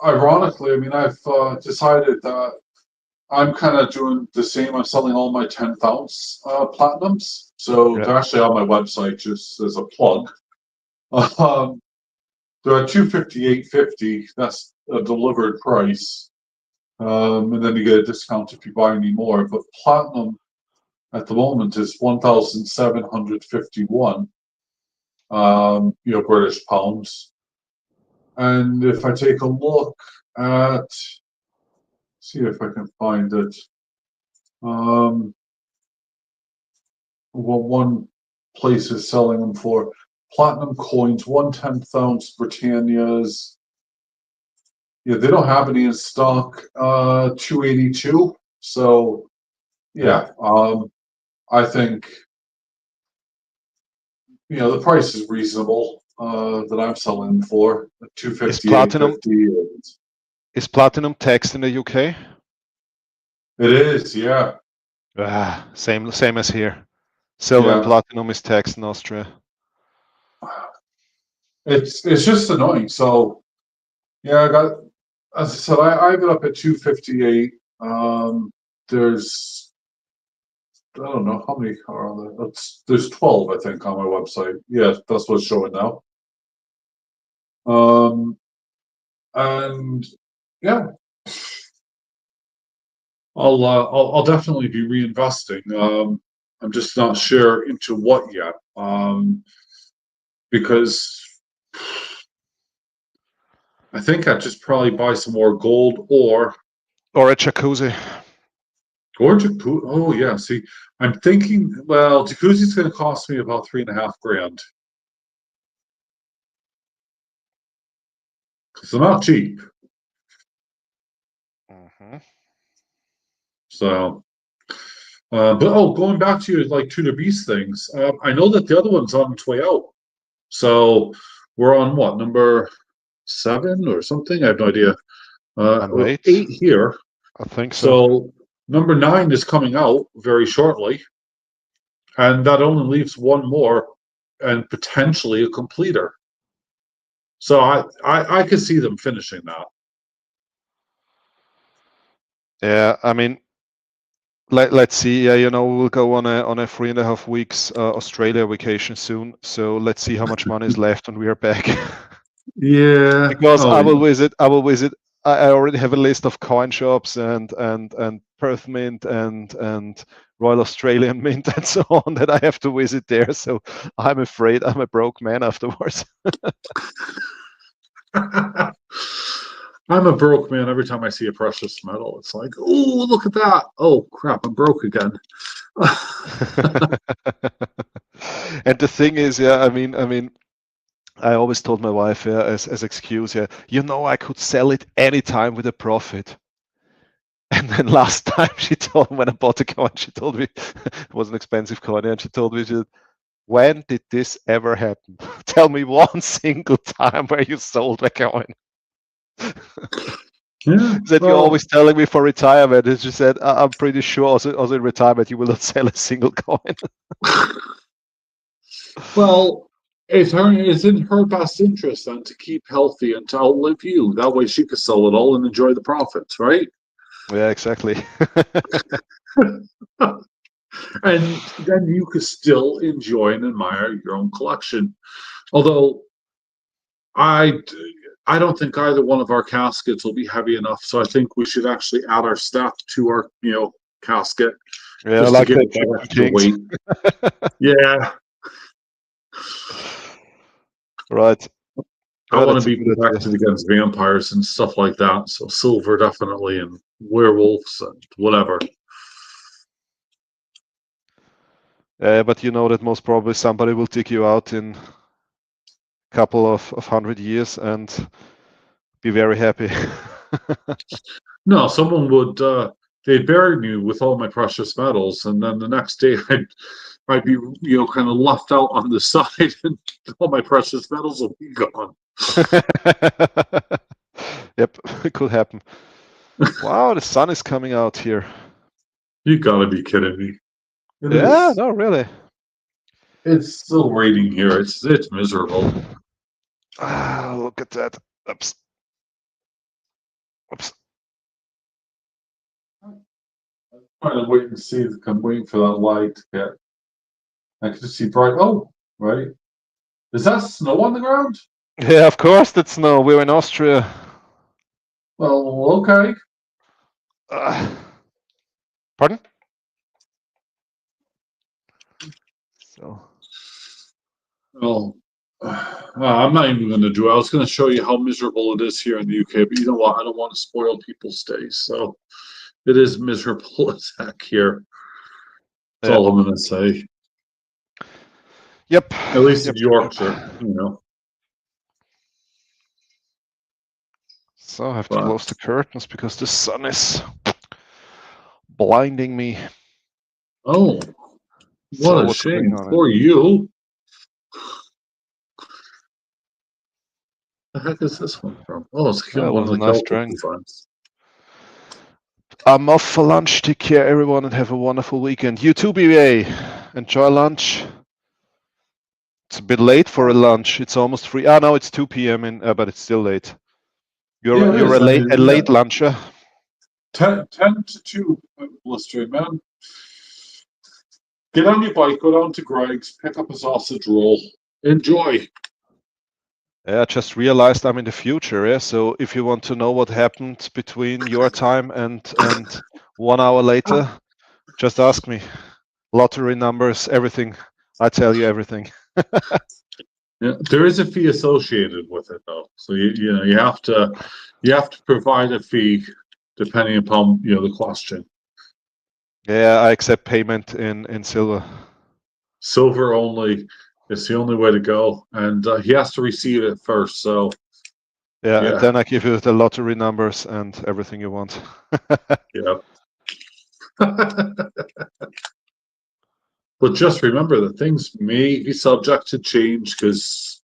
ironically, I mean, I've decided that I'm kind of doing the same. I'm selling all my 10th ounce platinums. So Yeah. they're actually on my website just as a plug. They're at $258.50. That's a delivered price. And then you get a discount if you buy any more. But platinum at the moment is 1,751 British pounds. And if I take a look at, see if I can find it, what one place is selling them for. Platinum coins, 1/10 ounce Britannias. Yeah, they don't have any in stock. 282. So yeah, I think the price is reasonable that I'm selling them for. $258.50. Is platinum taxed in the UK? It is, yeah. Same as here. Silver and Yeah. platinum is taxed in Austria. it's just annoying. So yeah, I got, as I said, I have it up at 258. There's, I don't know how many are on there. There's 12, I think, on my website. Yeah, that's what's showing now. And yeah, I'll definitely be reinvesting. I'm just not sure into what yet. Because I think I'd just probably buy some more gold or a jacuzzi. Or jacuzzi. Oh yeah, see, I'm thinking. Well, jacuzzi's going to cost me about $3.5 grand. Because they're not cheap. Mm-hmm. So, but going back to your like Tudor Beast things, I know that the other one's on its way out. So we're on what, number 7 or something? I have no idea. Number 8, 8 here. I think so. So number 9 is coming out very shortly, and that only leaves one more, and potentially a completer. So I could see them finishing that. Yeah, I mean, let's see. Yeah, we'll go on a 3.5 weeks Australia vacation soon. So let's see how much money is left when we are back. Yeah. Because Oh, I will yeah. visit. I already have a list of coin shops and Perth Mint and Royal Australian Mint and so on that I have to visit there. So I'm afraid I'm a broke man afterwards. I'm a broke man every time I see a precious metal. It's like, oh, look at that. Oh, crap, I'm broke again. And the thing is, yeah, I mean, I always told my wife, yeah, as excuse, yeah, I could sell it anytime with a profit. And then last time when I bought a coin, she told me it was an expensive coin, and she told me, when did this ever happen? Tell me one single time where you sold a coin. Yeah, That you're well, always telling me for retirement. And she said, I'm pretty sure also in retirement you will not sell a single coin. well, it's in her best interest then to keep healthy and to outlive you. That way she could sell it all and enjoy the profits, right? Yeah, exactly. And then you could still enjoy and admire your own collection. Although I I don't think either one of our caskets will be heavy enough, so I think we should actually add our stuff to our casket Yeah, just to like give the it that Egyptian extra kings. weight. Yeah, Right. I Yeah, want to that's a be good protected idea. against vampires and stuff like that. So silver definitely, and werewolves and whatever. But you know that most probably somebody will dig you out in a couple of 100 years and be very happy. No, someone would. They'd bury me with all my precious metals, and then the next day I'd be kind of left out on the side, and all my precious metals will be gone. Yep, it could happen. Wow, the sun is coming out here. You gotta be kidding me! It Yeah, is. no, really. It's still raining here. It's miserable. Ah, look at that. Oops. Oops. I'm trying to wait and see. I'm waiting for that light to get. I can see bright. Oh, right. Is that snow on the ground? Yeah, of course that's snow. We're in Austria. Well, okay. Pardon? So. Well, I'm not even going to do it. I was going to show you how miserable it is here in the UK, but you know what? I don't want to spoil people's days. So it is miserable as heck here. That's Yeah. all I'm going to say. Yep. At least in Yep. Yorkshire. So I have to But close the curtains because the sun is blinding me. oh, what So a what's going shame on? for you. The heck is this one from? Oh, it's That one was of a the nice Celtic drawing. designs. I'm off for lunch. Take care, everyone, and have a wonderful weekend. You too, BBA. Enjoy lunch. It's a bit late for a lunch. It's almost 3. Ah, no, it's 2 p.m. But it's still late. Yeah, it You're is. a I mean, late luncher. 10 to 2, blistering man. Get on your bike, go down to Greg's, pick up a sausage roll, enjoy. Yeah, I just realized I'm in the future. Yeah, so if you want to know what happened between your time and 1 hour later, just ask me. Lottery numbers, everything. I tell you everything. Yeah, there is a fee associated with it though, so you have to provide a fee depending upon the question. Yeah, I accept payment in silver. Silver only is the only way to go, and he has to receive it first. So Yeah, and yeah, then I give you the lottery numbers and everything you want. yeah. But just remember that things may be subject to change because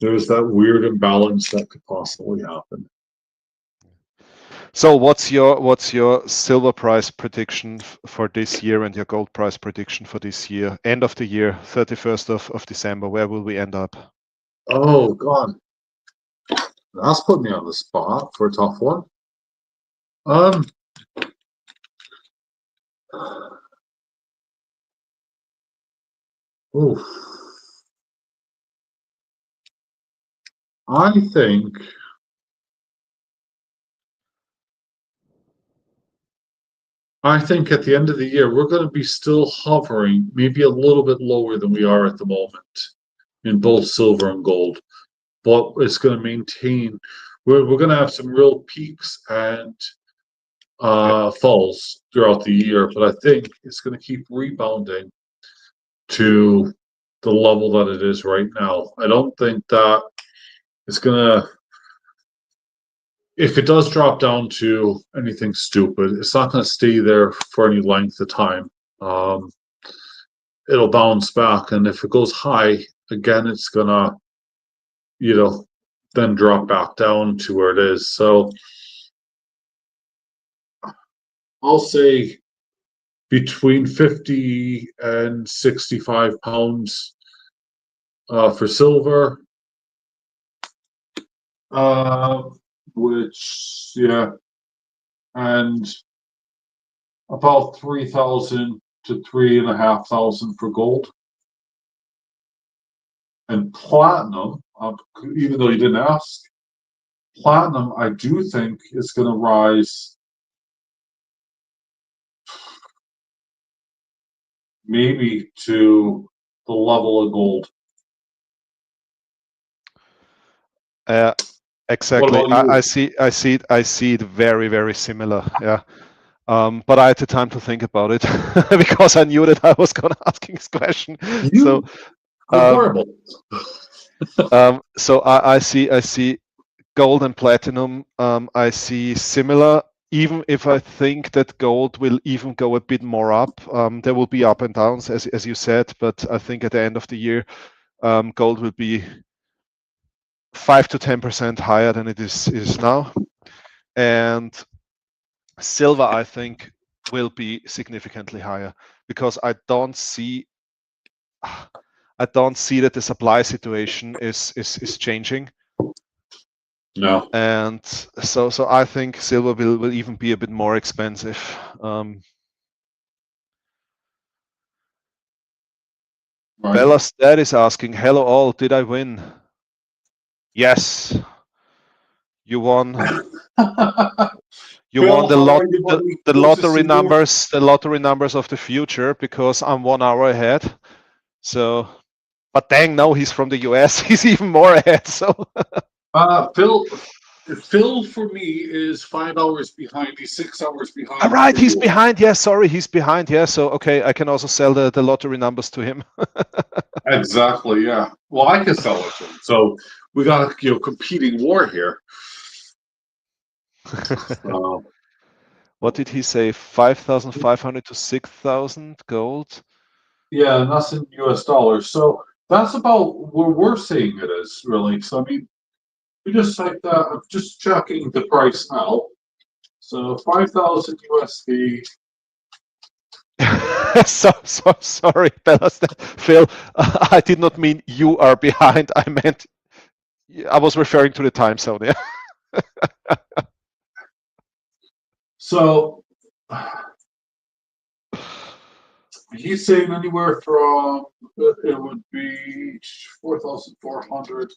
there's that weird imbalance that could possibly happen. So what's your silver price prediction for this year and your gold price prediction for this year? End of the year, 31st of December, where will we end up? Oh God, that's put me on the spot for a tough one. Oof. I think at the end of the year we're going to be still hovering, maybe a little bit lower than we are at the moment in both silver and gold, but it's going to maintain. We're going to have some real peaks and falls throughout the year, but I think it's going to keep rebounding to the level that it is right now. I don't think that it's going to. If it does drop down to anything stupid, it's not going to stay there for any length of time. Um, it'll bounce back, and if it goes high again, it's gonna, then drop back down to where it is. So I'll say between 50 and 65 pounds for silver, uh, which and about 3,000 to 3,500 for gold. And platinum, even though you didn't ask, platinum I do think is going to rise maybe to the level of gold. Exactly. What about I see it very, very similar. Yeah. But I had the time to think about it because I knew that I was gonna asking this question. So, you? Good um, horrible. so I see gold and platinum. I see similar. Even if I think that gold will even go a bit more up, there will be up and downs, as you said. But I think at the end of the year, gold will be 5 to 10% higher than it is now, and silver I think will be significantly higher because I don't see that the supply situation is changing. No. And so I think silver will even be a bit more expensive. Right. Bella's dad is asking, hello all, did I win? Yes, you won. You won Phil, the how lot are you, buddy? the Good to lottery see you. numbers of the future because I'm 1 hour ahead. So, but dang, no, he's from the US. He's even more ahead. So, Phil for me is 5 hours behind. He's 6 hours behind right, for he's you. behind. Yeah, sorry, he's behind. Yeah, so okay, I can also sell the lottery numbers to him. Exactly. Yeah. Well, I can sell it to him. So we got a competing war here. What did he say? 5,500 to 6,000 gold. Yeah, and that's in US dollars. So that's about where we're seeing it is really. So I mean, we just like that. I'm just checking the price now. So 5,000 USD So sorry, Phil. I did not mean you are behind. I meant I was referring to the time zone. Yeah. So he's saying anywhere from it would be 4,400.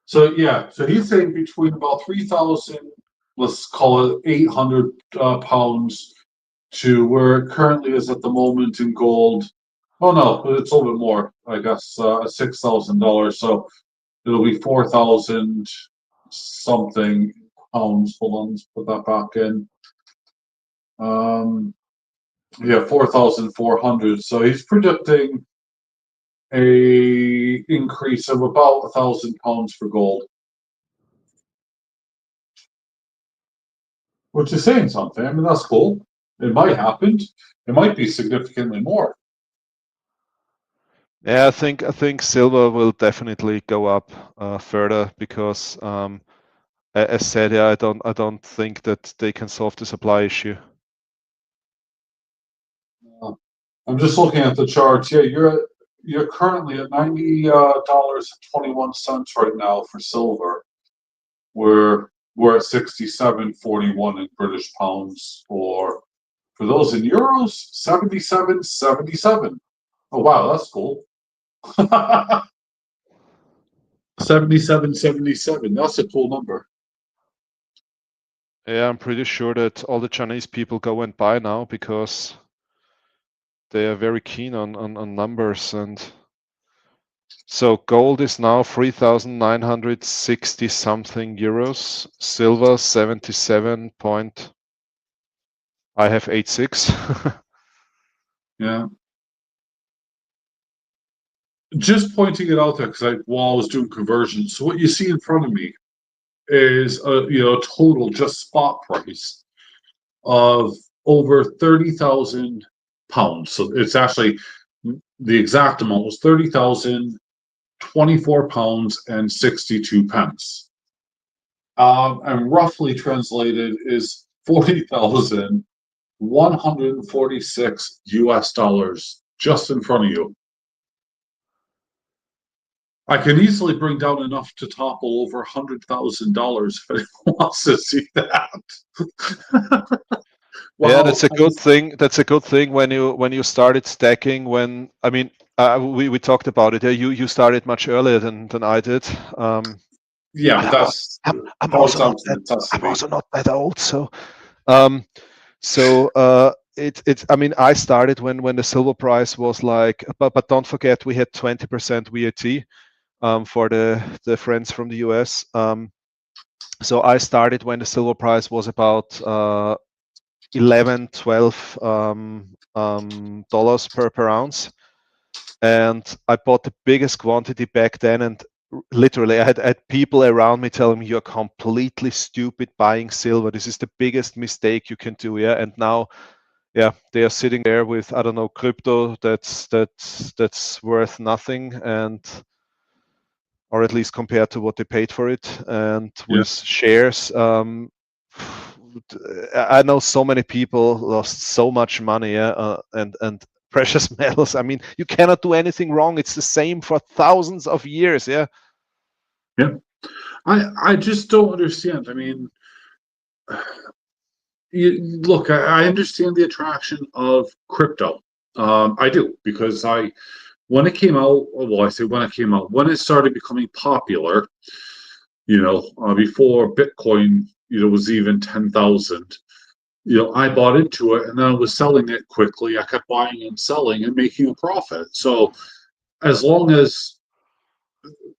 So yeah, so he's saying between about 3,000, let's call it 800 pounds to where it currently is at the moment in gold. Oh no, it's a little bit more. I guess $6,000. So it'll be 4,000 something pounds. Hold on, let's put that back in. Yeah, 4,400. So he's predicting a increase of about £1,000 for gold, which is saying something. I mean, that's cool. It might happen. It might be significantly more. Yeah, I think silver will definitely go up further because, as said, yeah, I don't think that they can solve the supply issue. I'm just looking at the charts. Yeah, you're currently at $90 and 21 cents right now for silver. We're at 67.41 in British pounds, or for those in euros, 77.77. Oh wow, that's cool. 77.77. That's a cool number. Yeah, I'm pretty sure that all the Chinese people go and buy now because they are very keen on numbers. And so gold is now 3,960 something euros, silver 77 point, I have 86. Yeah. Just pointing it out there because while I was doing conversions, so what you see in front of me is a total just spot price of over 30,000 pounds. So it's actually the exact amount was 30,024 pounds and 62 pence. And roughly translated is 40,146 US dollars just in front of you. I can easily bring down enough to topple over $100,000 if anyone wants to see that. Yeah, that's Wow. a good thing. That's a good thing when you started stacking. When I mean, we talked about it. You started much earlier than I did. Yeah, but I'm, that's I'm boils also down not to that I'm necessity. also not that old. Um, it's I mean I started when the silver price was like, but don't forget we had 20% VAT for the friends from the US. So I started when the silver price was about 11, 12 dollars per ounce, and I bought the biggest quantity back then. And literally, I had people around me telling me, "You're completely stupid buying silver. This is the biggest mistake you can do." Yeah, and now, yeah, they are sitting there with, I don't know, crypto that's worth nothing, and or at least compared to what they paid for it, and Yeah. with shares. I know so many people lost so much money, yeah, and precious metals. I mean, you cannot do anything wrong. It's the same for thousands of years. Yeah. Yeah. I just don't understand. I mean, look, I understand the attraction of crypto. I do because when it came out, well, I say when it came out, when it started becoming popular, before Bitcoin, was even 10,000, I bought into it and then I was selling it quickly. I kept buying and selling and making a profit. So as long as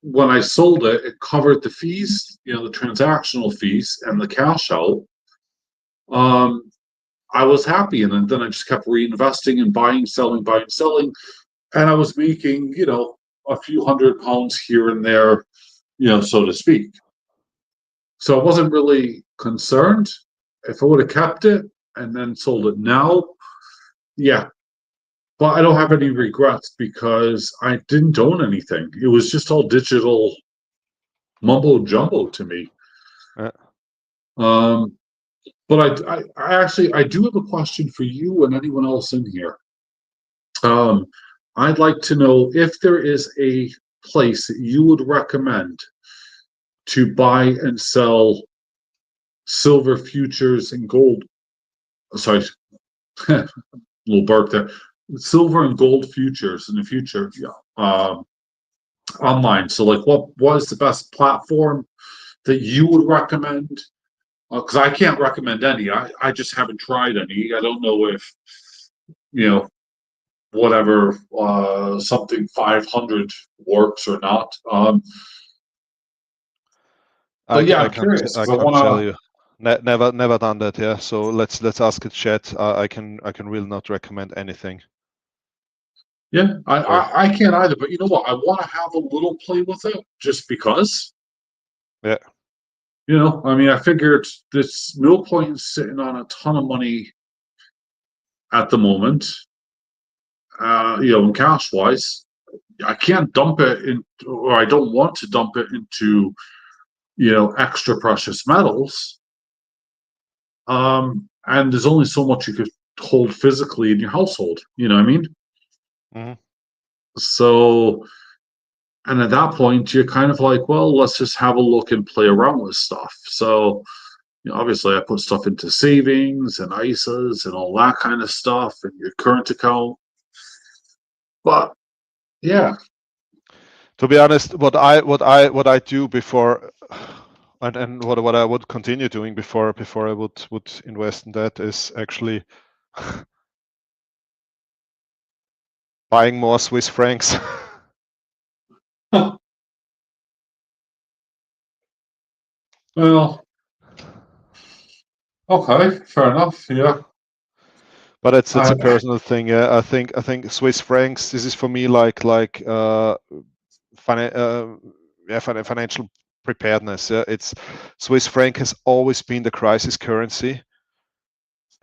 when I sold it, it covered the fees, the transactional fees and the cash out. Um, I was happy, and then I just kept reinvesting and buying, selling, and I was making, a few £100 here and there, so to speak. So I wasn't really concerned. If I would have kept it and then sold it now, yeah. But I don't have any regrets because I didn't own anything. It was just all digital mumbo jumbo to me. Uh, Um, But I actually I do have a question for you and anyone else in here. Um, I'd like to know if there is a place that you would recommend to buy and sell silver futures and gold. Sorry, a little burp there. Silver and gold futures in the future, yeah, online. So, like, what is the best platform that you would recommend? Because I can't recommend any. I just haven't tried any. I don't know if you know whatever something 500 works or not. But yeah, I'm curious I because I can't want tell to. you. Never done that. Yeah. So let's ask it chat. I can really not recommend anything. Yeah, Sorry. I can't either. But you know what? I want to have a little play with it just because. Yeah. I mean, I figured there's no point in sitting on a ton of money at the moment. In cash wise, I can't dump it in, or I don't want to dump it into, extra precious metals. And there's only so much you could hold physically in your household. You know what I mean? Hmm. So, and at that point, you're kind of like, well, let's just have a look and play around with stuff. So, obviously, I put stuff into savings and ISAs and all that kind of stuff and your current account. But yeah, To be honest, what I do before, and what I would continue doing before I would invest in that is actually buying more Swiss francs. well, okay, fair enough. Yeah, But it's a I, personal thing. Yeah, I think Swiss francs. This is for me like financial preparedness. Yeah, it's Swiss franc has always been the crisis currency,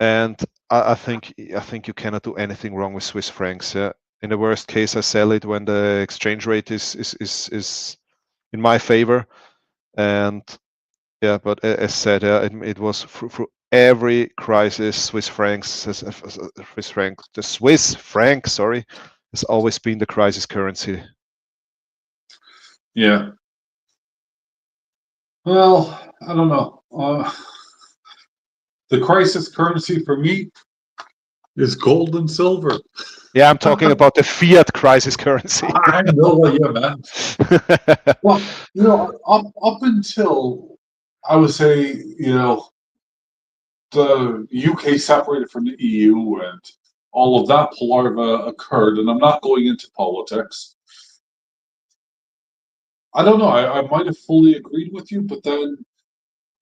and I think you cannot do anything wrong with Swiss francs. Yeah, in the worst case, I sell it when the exchange rate is in my favor, and yeah. But as said, yeah, it was through every crisis, the Swiss franc, sorry, has always been the crisis currency. yeah. Well, I don't know. The crisis currency for me is gold and silver. Yeah, I'm talking about the fiat crisis currency. I know what you meant. Well, up until I would say, the UK separated from the EU and all of that palaver occurred, and I'm not going into politics. I don't know. I might have fully agreed with you, but then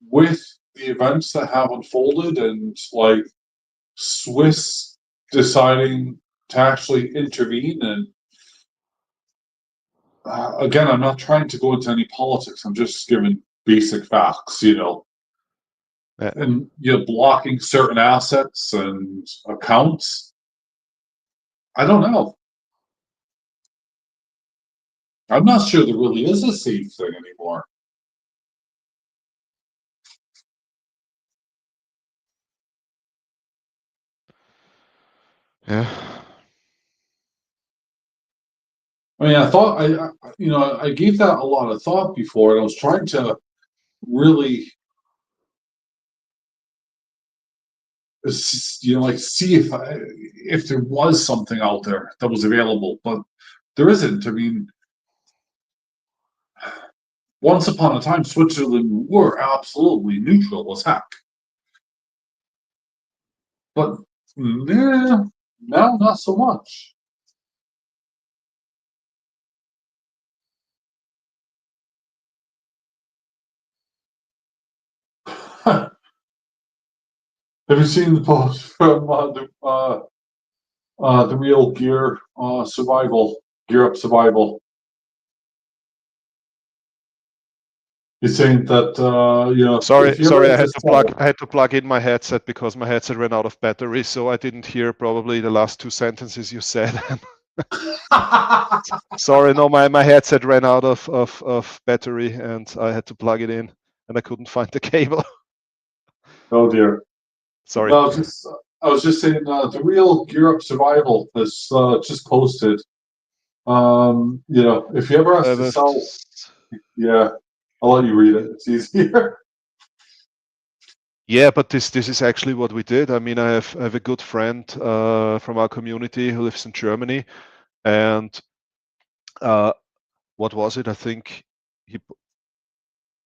with the events that have unfolded and like Swiss deciding to actually intervene, and again, I'm not trying to go into any politics. I'm just giving basic facts, Yeah. and blocking certain assets and accounts. I don't know. I'm not sure there really is a safe thing anymore. Yeah. I mean, I thought I gave that a lot of thought before, and I was trying to really, like see if there was something out there that was available, but there isn't. I mean, once upon a time, Switzerland were absolutely neutral as heck, but yeah, now not so much. Have you seen the post from the real gear survival, gear up survival? He's saying that Sorry, if you ever sorry. have to sell. I had to plug in my headset because my headset ran out of battery, so I didn't hear probably the last two sentences you said. Sorry, no, my headset ran out of battery and I had to plug it in and I couldn't find the cable. Oh dear. Sorry. No, I was just saying the real Gear Up Survival has just posted. If you ever ask to sell, yeah, I'll let you read it. It's easier. Yeah, but this is actually what we did. I mean, I have a good friend from our community who lives in Germany, and what was it? I think he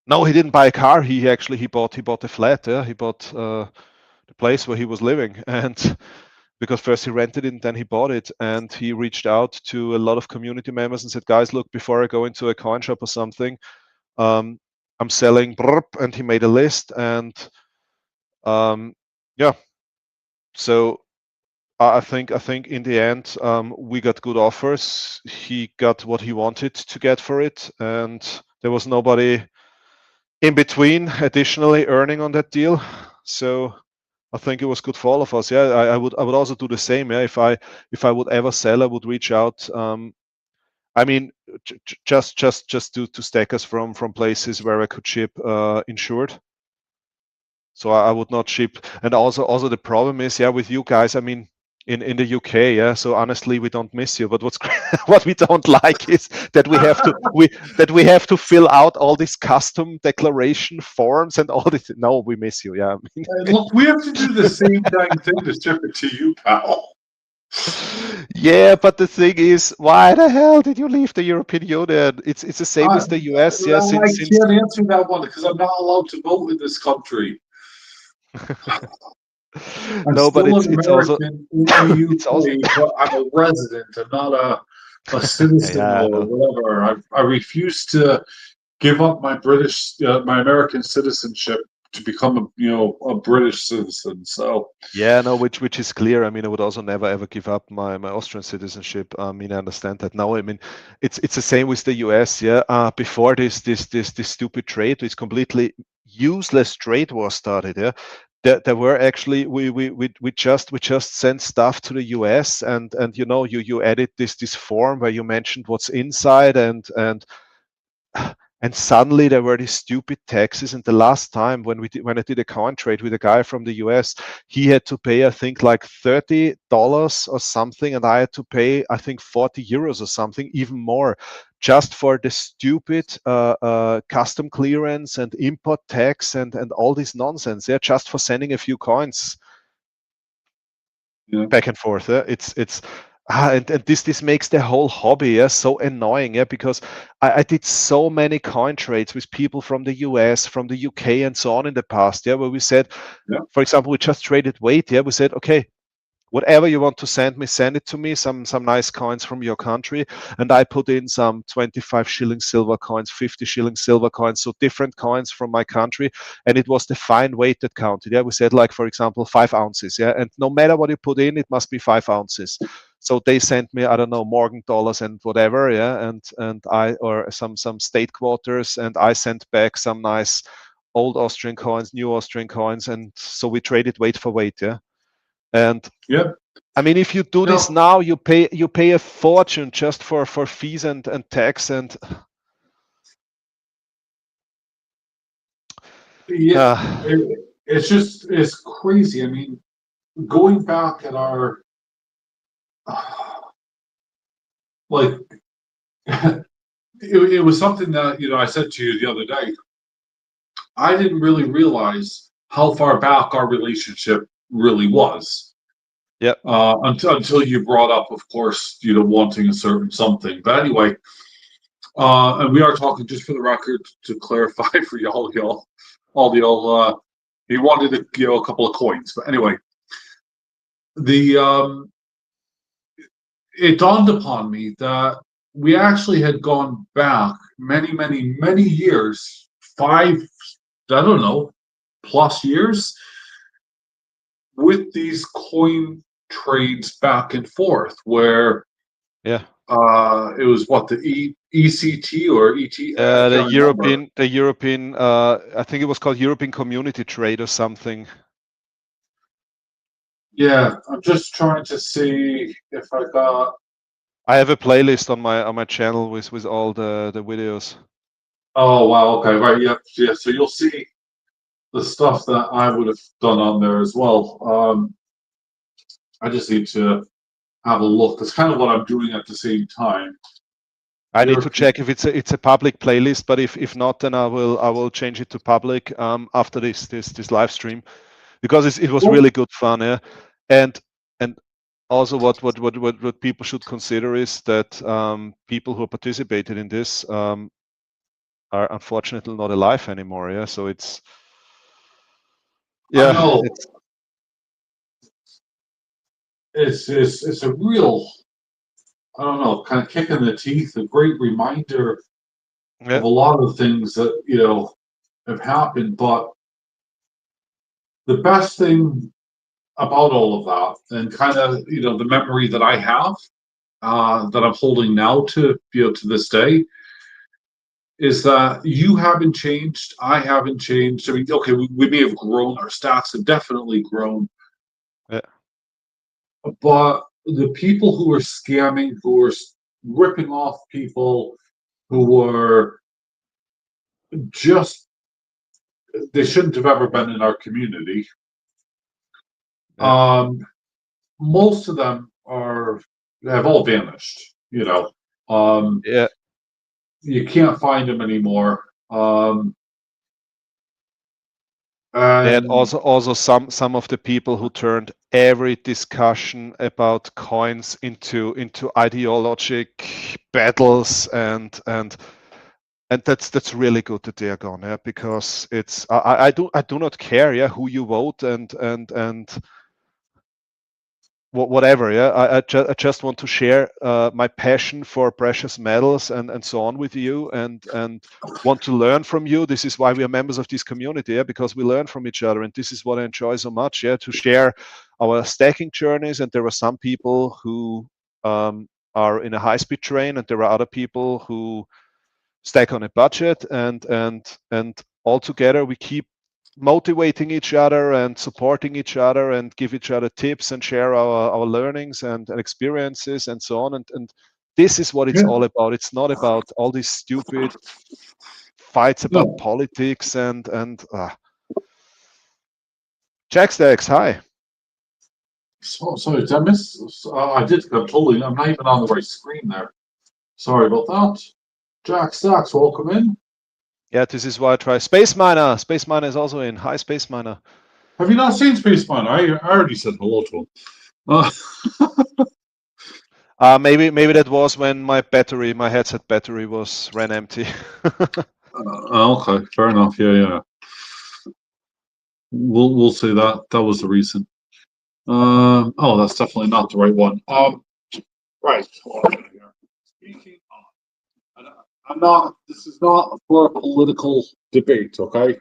no, he didn't buy a car. He bought a flat. Yeah, he bought the place where he was living, and because first he rented it and then he bought it, and he reached out to a lot of community members and said, guys, look, before I go into a coin shop or something, I'm selling, and he made a list, and yeah, so I think in the end we got good offers. He got what he wanted to get for it, and there was nobody in between additionally earning on that deal. So I think it was good for all of us. Yeah, I would also do the same. Yeah, if I would ever sell, I would reach out. I mean, just to stack us from places where I could ship insured. So I would not ship. And also the problem is, yeah, with you guys, I mean, in the UK, yeah. So honestly, we don't miss you. But what we don't like is that we have to fill out all these custom declaration forms and all this. No, we miss you. Yeah. I mean, Look, we have to do the same dang thing to ship it to you, pal. yeah, but the thing is, why the hell did you leave the European Union? It's the same with the US. Yeah, I since can't answer that one because I'm not allowed to vote in this country. I'm no, but still an it's also American in the it's also UK, but I'm a resident. I'm not a citizen yeah, I or know. whatever. I refuse to give up my my American citizenship to become a British citizen. So Yeah, no, which is clear. I mean, I would also never ever give up my Austrian citizenship. I mean, I understand that now. I mean, it's the same with the US. Yeah, before this stupid trade, this completely useless trade war started. Yeah, there were actually we just sent stuff to the US, and you added this form where you mentioned what's inside, and suddenly there were these stupid taxes. And the last time when I did a coin trade with a guy from the US, he had to pay, I think, like $30 or something, and I had to pay, I think, 40 euros or something, even more, just for the stupid custom clearance and import tax and all this nonsense. Yeah, just for sending a few coins yeah, back and forth. Yeah? It's and this makes the whole hobby, yeah, so annoying. Yeah, because I did so many coin trades with people from the US, from the UK, and so on in the past. Yeah, where we said, yeah, for example, we just traded weight. Yeah, we said, okay, whatever you want to send me, send it to me, some nice coins from your country, and I put in some 25 shilling silver coins, 50 shilling silver coins, so different coins from my country, and it was the fine weight that counted. Yeah, we said, like, for example, 5 ounces. Yeah, and no matter what you put in, it must be 5 ounces. So they sent me, I don't know, Morgan dollars and whatever. Yeah, and I, or some state quarters, and I sent back some nice old Austrian coins, new Austrian coins, and so we traded weight for weight. Yeah. And yeah. I mean, if you do this No, now, you pay a fortune just for fees and tax and yeah. uh, It's crazy. I mean, going back at our like it was something that I said to you the other day. I didn't really realize how far back our relationship really was yeah, until you brought up, of course, wanting a certain something. But anyway, and we are talking, just for the record, to clarify for all y'all. He wanted a couple of coins, but anyway, the it dawned upon me that we actually had gone back many, many, many years, five, I don't know, plus years, with these coin trades back and forth, where yeah. it was what the ECT or ET, I The can't remember. European, I think it was called European Community Trade or something. Yeah, I'm just trying to see if I got. I have a playlist on my channel with all the videos. Oh wow, okay, right, yeah, yeah. So you'll see. the stuff that I would have done on there as well. I just need to have a look. That's kind of what I'm doing at the same time. I need There, to check if it's a public playlist, but if not, then I will change it to public after this live stream, because it was really good fun, yeah. And also what people should consider is that people who participated in this are unfortunately not alive anymore, yeah. So it's I know it's it's a real, I don't know, kind of kick in the teeth, a great reminder yeah. of a lot of things that, have happened. But the best thing about all of that, and kind of, the memory that I have, that I'm holding now to, to this day, is that you haven't changed, I haven't changed. I mean, okay, we may have grown, our stats have definitely grown, Yeah. but the people who are scamming, who are ripping off people, who were just, they shouldn't have ever been in our community. Yeah. Most of them have all vanished. Yeah. You can't find them anymore. And And also some of the people who turned every discussion about coins into ideologic battles, and that's really good that they are gone, yeah, because it's I do not care, yeah, who you vote and whatever, yeah. I just want to share my passion for precious metals and so on with you, and want to learn from you. This is why we are members of this community, yeah, because we learn from each other, and this is what I enjoy so much, yeah, to share our stacking journeys. And there are some people who are in a high-speed train, and there are other people who stack on a budget, and all together we keep motivating each other and supporting each other and give each other tips and share our learnings and experiences and so on, and this is what it's yeah, all about. It's not about all these stupid fights about no. politics and Jack Stacks, hi. So sorry, did I miss? I did. I'm not even on the right screen there. Sorry about that. Jack Stacks, welcome in. Yeah, this is why I try. Space Miner is also in. Hi, Space Miner. Have you not seen Spaceman? I already said hello to him. Maybe that was when my headset battery ran empty. Okay, fair enough. Yeah. We'll say that was the reason. Oh, that's definitely not the right one. Right. Speaking of, I'm not. This is not for a political debate. Okay.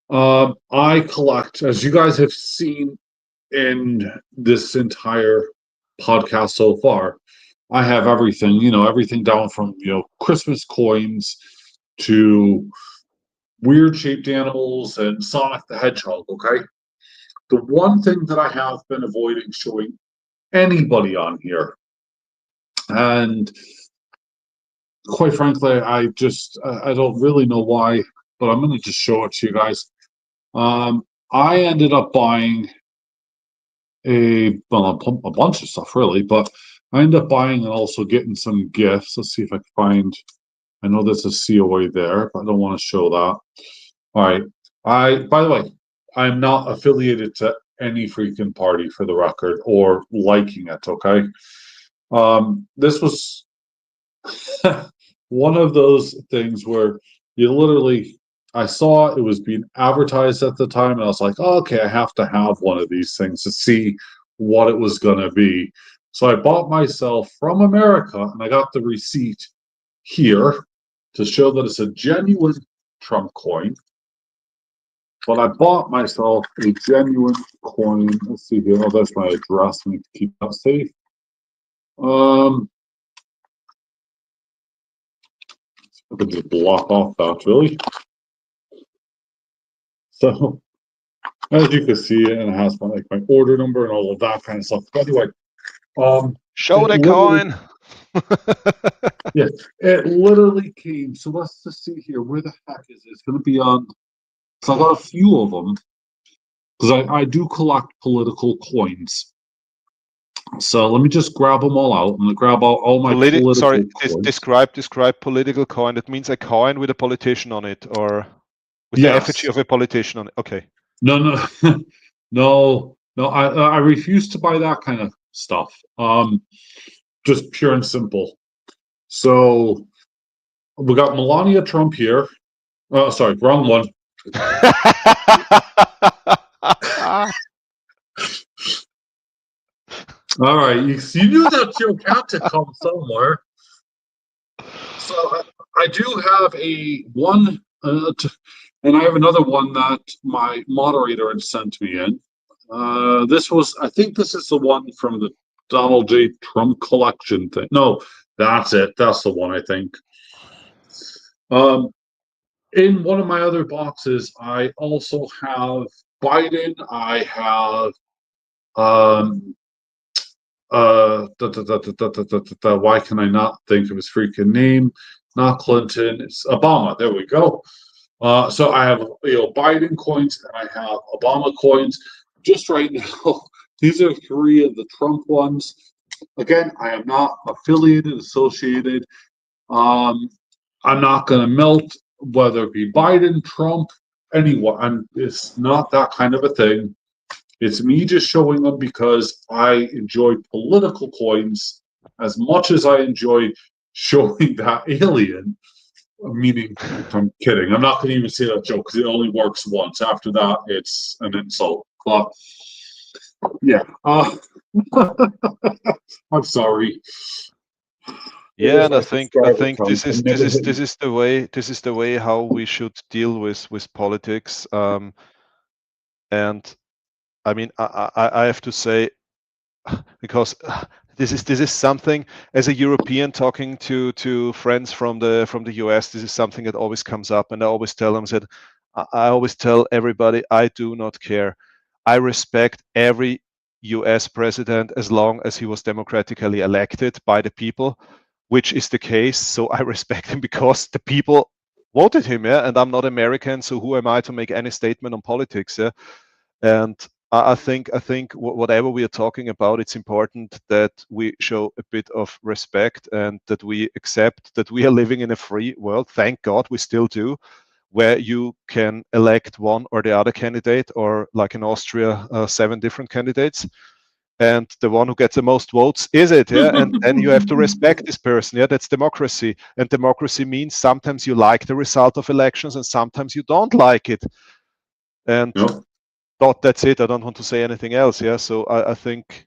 I collect, as you guys have seen in this entire podcast so far. I have everything. Everything down from Christmas coins to weird shaped animals and Sonic the Hedgehog. Okay. The one thing that I have been avoiding showing anybody on here, and quite frankly, I don't really know why, but I'm going to just show it to you guys. I ended up buying a bunch of stuff really, but I ended up buying and also getting some gifts. Let's see if I can find. I know there's a COA there, but I don't want to show that. All right. By the way, I'm not affiliated to any freaking party for the record or liking it. Okay. This was one of those things where you literally, I saw it was being advertised at the time, and I was like, oh, okay, I have to have one of these things to see what it was going to be. So I bought myself from America, and I got the receipt here to show that it's a genuine Trump coin. But I bought myself a genuine coin. Let's see here. Oh, that's my address. I need to keep that safe. I could just block off that, really. So, as you can see, and it has my order number and all of that kind of stuff. But anyway, Show it the literally, coin. yeah, it literally came. So let's just see here. Where the heck is it? It's going to be on. So I got a few of them because I do collect political coins. So let me just grab them all out. I'm gonna grab all my Sorry, political coins. describe political coin. It means a coin with a politician on it, or with the effigy of a politician on it. Okay. No, no, no. I refuse to buy that kind of stuff. Just pure and simple. So we got Melania Trump here. Oh, sorry, wrong one. All right, you knew that joke had to come somewhere. So I do have a one, and I have another one that my moderator had sent me in. I think this is the one from the Donald J. Trump collection thing. No, that's it. That's the one, I think. In one of my other boxes, I also have Biden. I have why can I not think of his freaking name? Not Clinton. It's Obama. There we go. So I have Biden coins and I have Obama coins. Just right now, these are three of the Trump ones. Again, I am not affiliated, associated. I'm not going to melt whether it be Biden, Trump, anyone. It's not that kind of a thing. It's me just showing them because I enjoy political coins as much as I enjoy showing that alien. Meaning, I'm kidding. I'm not going to even say that joke because it only works once. After that, it's an insult. But yeah, I'm sorry. Yeah, and I think this is the way how we should deal with politics. And I mean, I have to say, because this is something, as a European talking to friends from the US, this is something that always comes up, and I always tell them that I always tell everybody, I do not care. I respect every US president as long as he was democratically elected by the people, which is the case. So I respect him because the people voted him, yeah. And I'm not American, so who am I to make any statement on politics, yeah? And I think whatever we are talking about, it's important that we show a bit of respect and that we accept that we are living in a free world. Thank God we still do, where you can elect one or the other candidate, or like in Austria, 7 different candidates. And the one who gets the most votes is it, yeah? And then you have to respect this person, yeah? That's democracy. And democracy means sometimes you like the result of elections and sometimes you don't like it. And that's it. I don't want to say anything else. Yeah. So I think,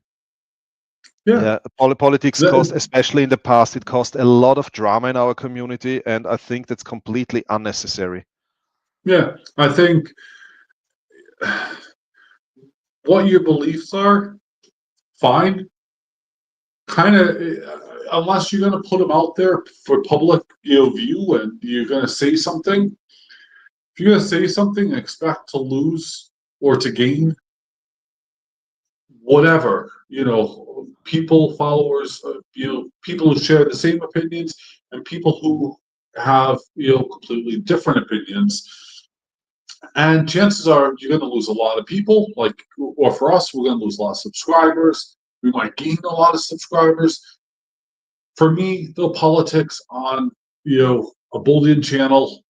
politics cost, especially in the past, it cost a lot of drama in our community, and I think that's completely unnecessary. Yeah, I think what your beliefs are, fine. Kind of, unless you're going to put them out there for public, view, and you're going to say something. If you're going to say something, expect to lose or to gain. Whatever, people, followers, people who share the same opinions and people who have, completely different opinions. And chances are you're going to lose a lot of people, or for us, we're going to lose a lot of subscribers. We might gain a lot of subscribers. For me, the politics on, a Bullion channel,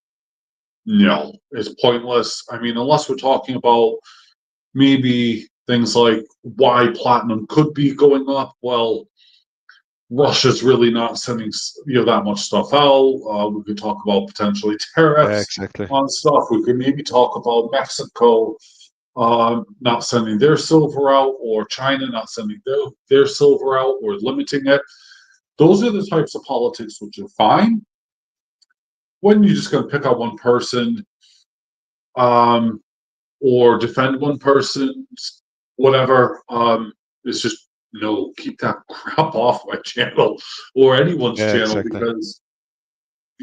no, it's pointless. I mean, unless we're talking about maybe things like why platinum could be going up. Well, Russia's really not sending that much stuff out. We could talk about potentially tariffs on stuff. We could maybe talk about Mexico not sending their silver out, or China not sending their silver out, or limiting it. Those are the types of politics which are fine. When you're just going to pick out one person, or defend one person, whatever, it's just, keep that crap off my channel or anyone's channel, because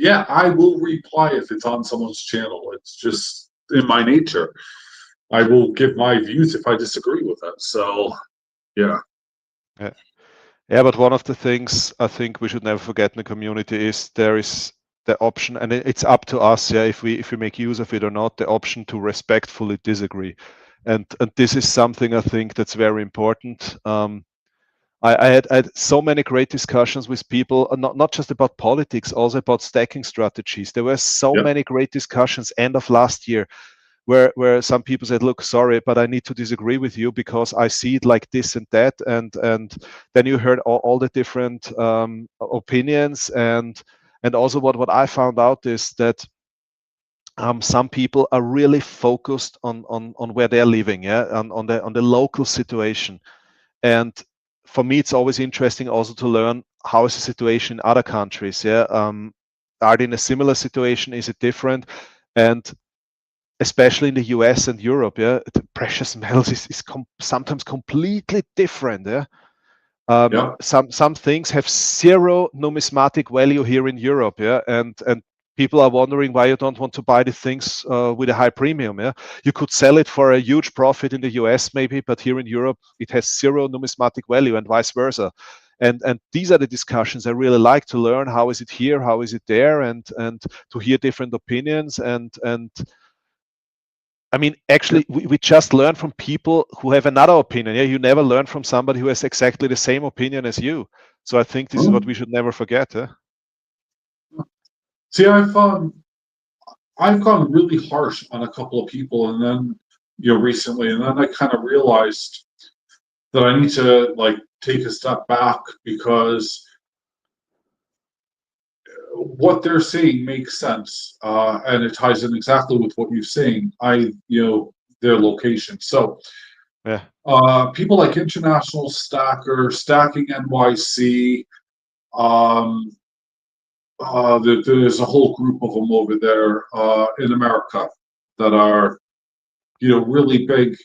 I will reply if it's on someone's channel. It's just in my nature. I will give my views if I disagree with it. So, yeah. Yeah, but one of the things I think we should never forget in the community is there is the option, and it's up to us, yeah, if we make use of it or not, the option to respectfully disagree. And this is something I think that's very important. I had so many great discussions with people, not just about politics, also about stacking strategies. There were so Yep. many great discussions end of last year where some people said, look, sorry, but I need to disagree with you because I see it like this and that. And then you heard all the different opinions. And also what I found out is that some people are really focused on where they're living, yeah, on the local situation. And for me, it's always interesting also to learn how is the situation in other countries. Yeah, are they in a similar situation? Is it different? And especially in the US and Europe, yeah, the precious metals is sometimes completely different. Yeah, Yep. some things have zero numismatic value here in Europe. Yeah, and people are wondering why you don't want to buy the things with a high premium. Yeah, you could sell it for a huge profit in the US maybe, but here in Europe it has zero numismatic value, and vice versa. And these are the discussions I really like to learn. How is it here? How is it there? And to hear different opinions. And I mean, actually, we just learn from people who have another opinion. Yeah, you never learn from somebody who has exactly the same opinion as you. So I think this is what we should never forget. Yeah? See, I've gone really harsh on a couple of people, and then recently, and then I kind of realized that I need to like take a step back because what they're saying makes sense, and it ties in exactly with what you're saying. Their location. So, Yeah. people like International Stacker, Stacking NYC. Um, there's a whole group of them over there in America that are really big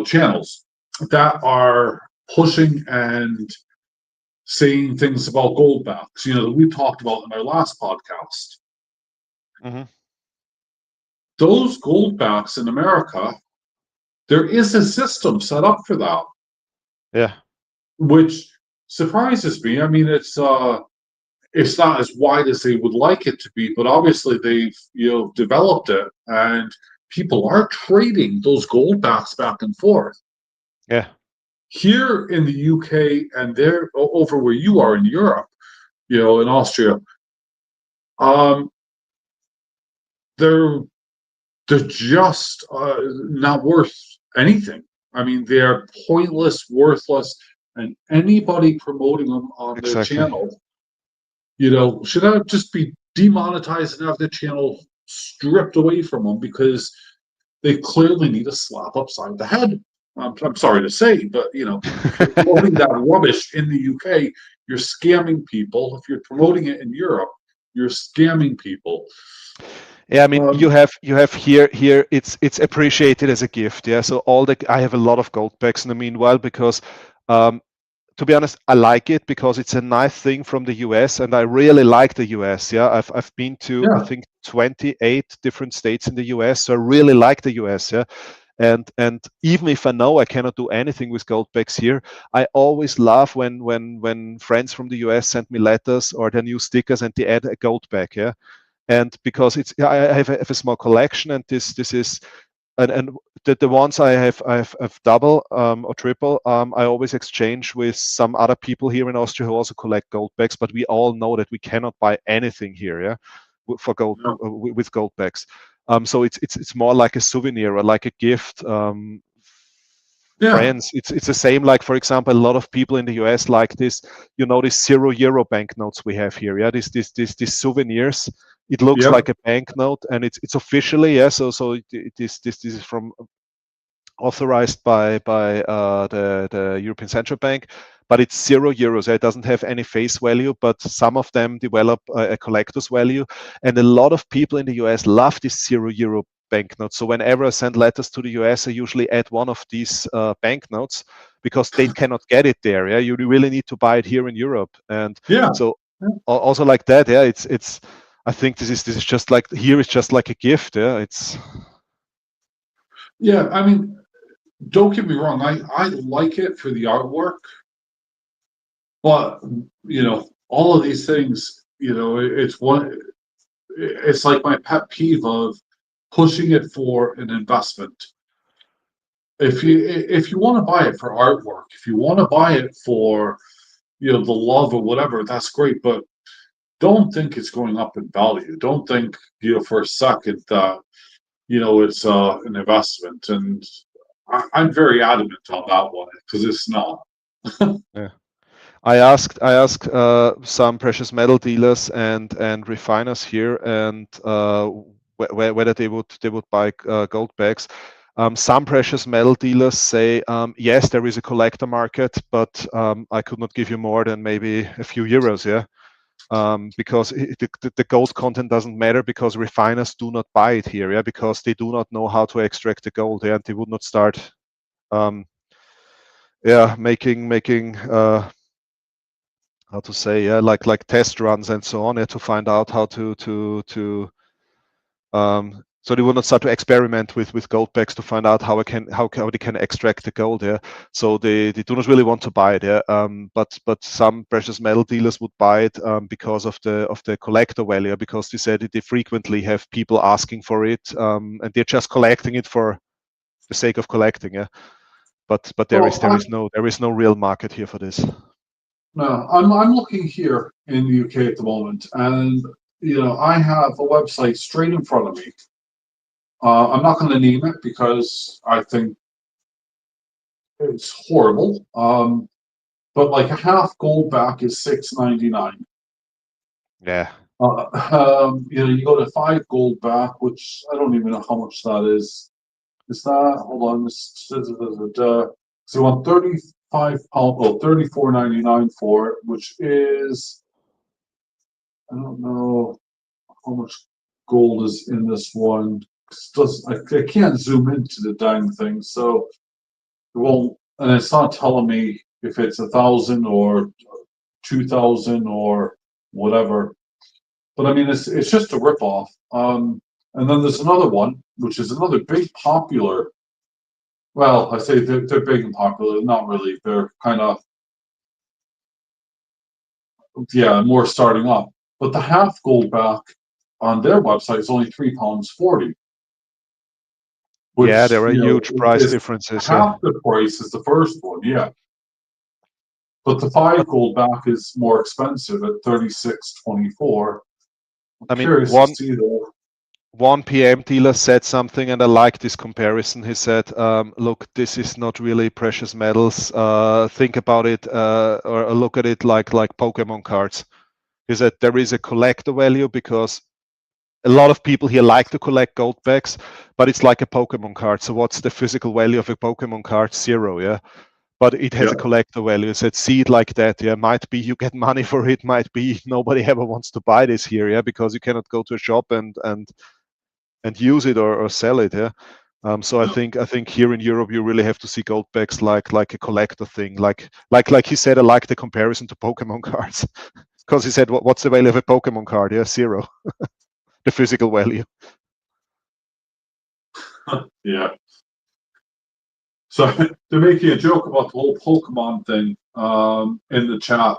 channels that are pushing and saying things about gold backs, that we talked about in our last podcast. Mm-hmm. Those gold backs in America, there is a system set up for that, Yeah. which surprises me. I mean, it's not as wide as they would like it to be, but obviously they've developed it, and people are trading those gold backs back and forth. Yeah. Here in the UK and there over where you are in Europe, in Austria, um, they're just not worth anything. I mean, they're pointless, worthless, and anybody promoting them on their Exactly. channel, should just be demonetized and have the channel stripped away from them because they clearly need a slap upside the head. I'm sorry to say, but if you're promoting that rubbish in the UK, you're scamming people. If you're promoting it in Europe, you're scamming people. Yeah, I mean, you have here it's appreciated as a gift. Yeah, so I have a lot of gold backs in the meanwhile because to be honest, I like it because it's a nice thing from the US, and I really like the US. Yeah, I've been to I think 28 different states in the US, so I really like the US. Yeah, and even if I know I cannot do anything with gold backs here, I always love when friends from the US send me letters or their new stickers and they add a gold back. Yeah, and because I have a small collection, and this is and the ones I've double or triple, I always exchange with some other people here in Austria who also collect gold backs. But we all know that we cannot buy anything here, yeah, for gold with gold backs. So it's more like a souvenir or like a gift. Friends, it's the same. Like for example, a lot of people in the US like this. These €0 banknotes we have here. Yeah, these souvenirs. It looks like a banknote, and it's officially, yeah. So this is from authorized by the European Central Bank, but it's €0. It doesn't have any face value, but some of them develop a collector's value, and a lot of people in the US love this €0 banknotes. So whenever I send letters to the US, I usually add one of these banknotes because they cannot get it there. Yeah, you really need to buy it here in Europe, and so also like that. Yeah, it's. I think this is just like here. It's just like a gift. Yeah, I mean, don't get me wrong. I like it for the artwork, but all of these things, it's one. it's like my pet peeve of pushing it for an investment. If you want to buy it for artwork, if you want to buy it for the love or whatever, that's great. But don't think it's going up in value. Don't think for a second that it's an investment. And I'm very adamant on that one because it's not. Yeah. I asked some precious metal dealers and refiners here, and whether they would buy gold bags. Some precious metal dealers say yes, there is a collector market, but I could not give you more than maybe a few euros. Yeah, because the gold content doesn't matter because refiners do not buy it here. Yeah, because they do not know how to extract the gold. Yeah, and they would not start. Making how to say, like test runs and so on, to find out how to so they will not start to experiment with gold bags to find out how they can extract the gold. Yeah, so they do not really want to buy it. Yeah, but some precious metal dealers would buy it because of the collector value, because they said that they frequently have people asking for it, and they're just collecting it for the sake of collecting. Yeah, but there Well, is no real market here for this. no, I'm looking here in the UK at the moment, and I have a website straight in front of me. I'm not going to name it because I think it's horrible. But like a half gold back is $6.99. Yeah. You go to 5 gold back, which I don't even know how much that is. Is that, hold on, so you want 35 pound, oh, 34.99 for it, which is, I don't know how much gold is in this one. I can't zoom into the dang thing, so it won't, and it's not telling me if it's 1,000 or 2,000 or whatever. But I mean, it's just a ripoff. And then there's another one, which is another big popular. Well, I say they're big and popular. Not really. They're kind of, yeah, more starting up. But the half gold back on their website is only £3.40, Yeah, which there are huge price is differences. half the price as the first one. Yeah, but the 5 gold back is more expensive at 36.24. I'm I mean, curious to see though. one PM dealer said something, and I like this comparison. He said, "Look, this is not really precious metals. Think about it, or look at it like Pokemon cards." He said there is a collector value because a lot of people here like to collect gold bags, but it's like a Pokemon card. So what's the physical value of a Pokemon card? Zero, yeah. But it has Yeah. a collector value. He said, see it like that, yeah. Might be you get money for it, might be nobody ever wants to buy this here, yeah, because you cannot go to a shop and use it or sell it, yeah. So I think here in Europe you really have to see gold bags like a collector thing, like he said. I like the comparison to Pokemon cards because he said, what's the value of a Pokemon card? Yeah, zero. The physical value. Yeah. So they're making a joke about the whole Pokemon thing in the chat,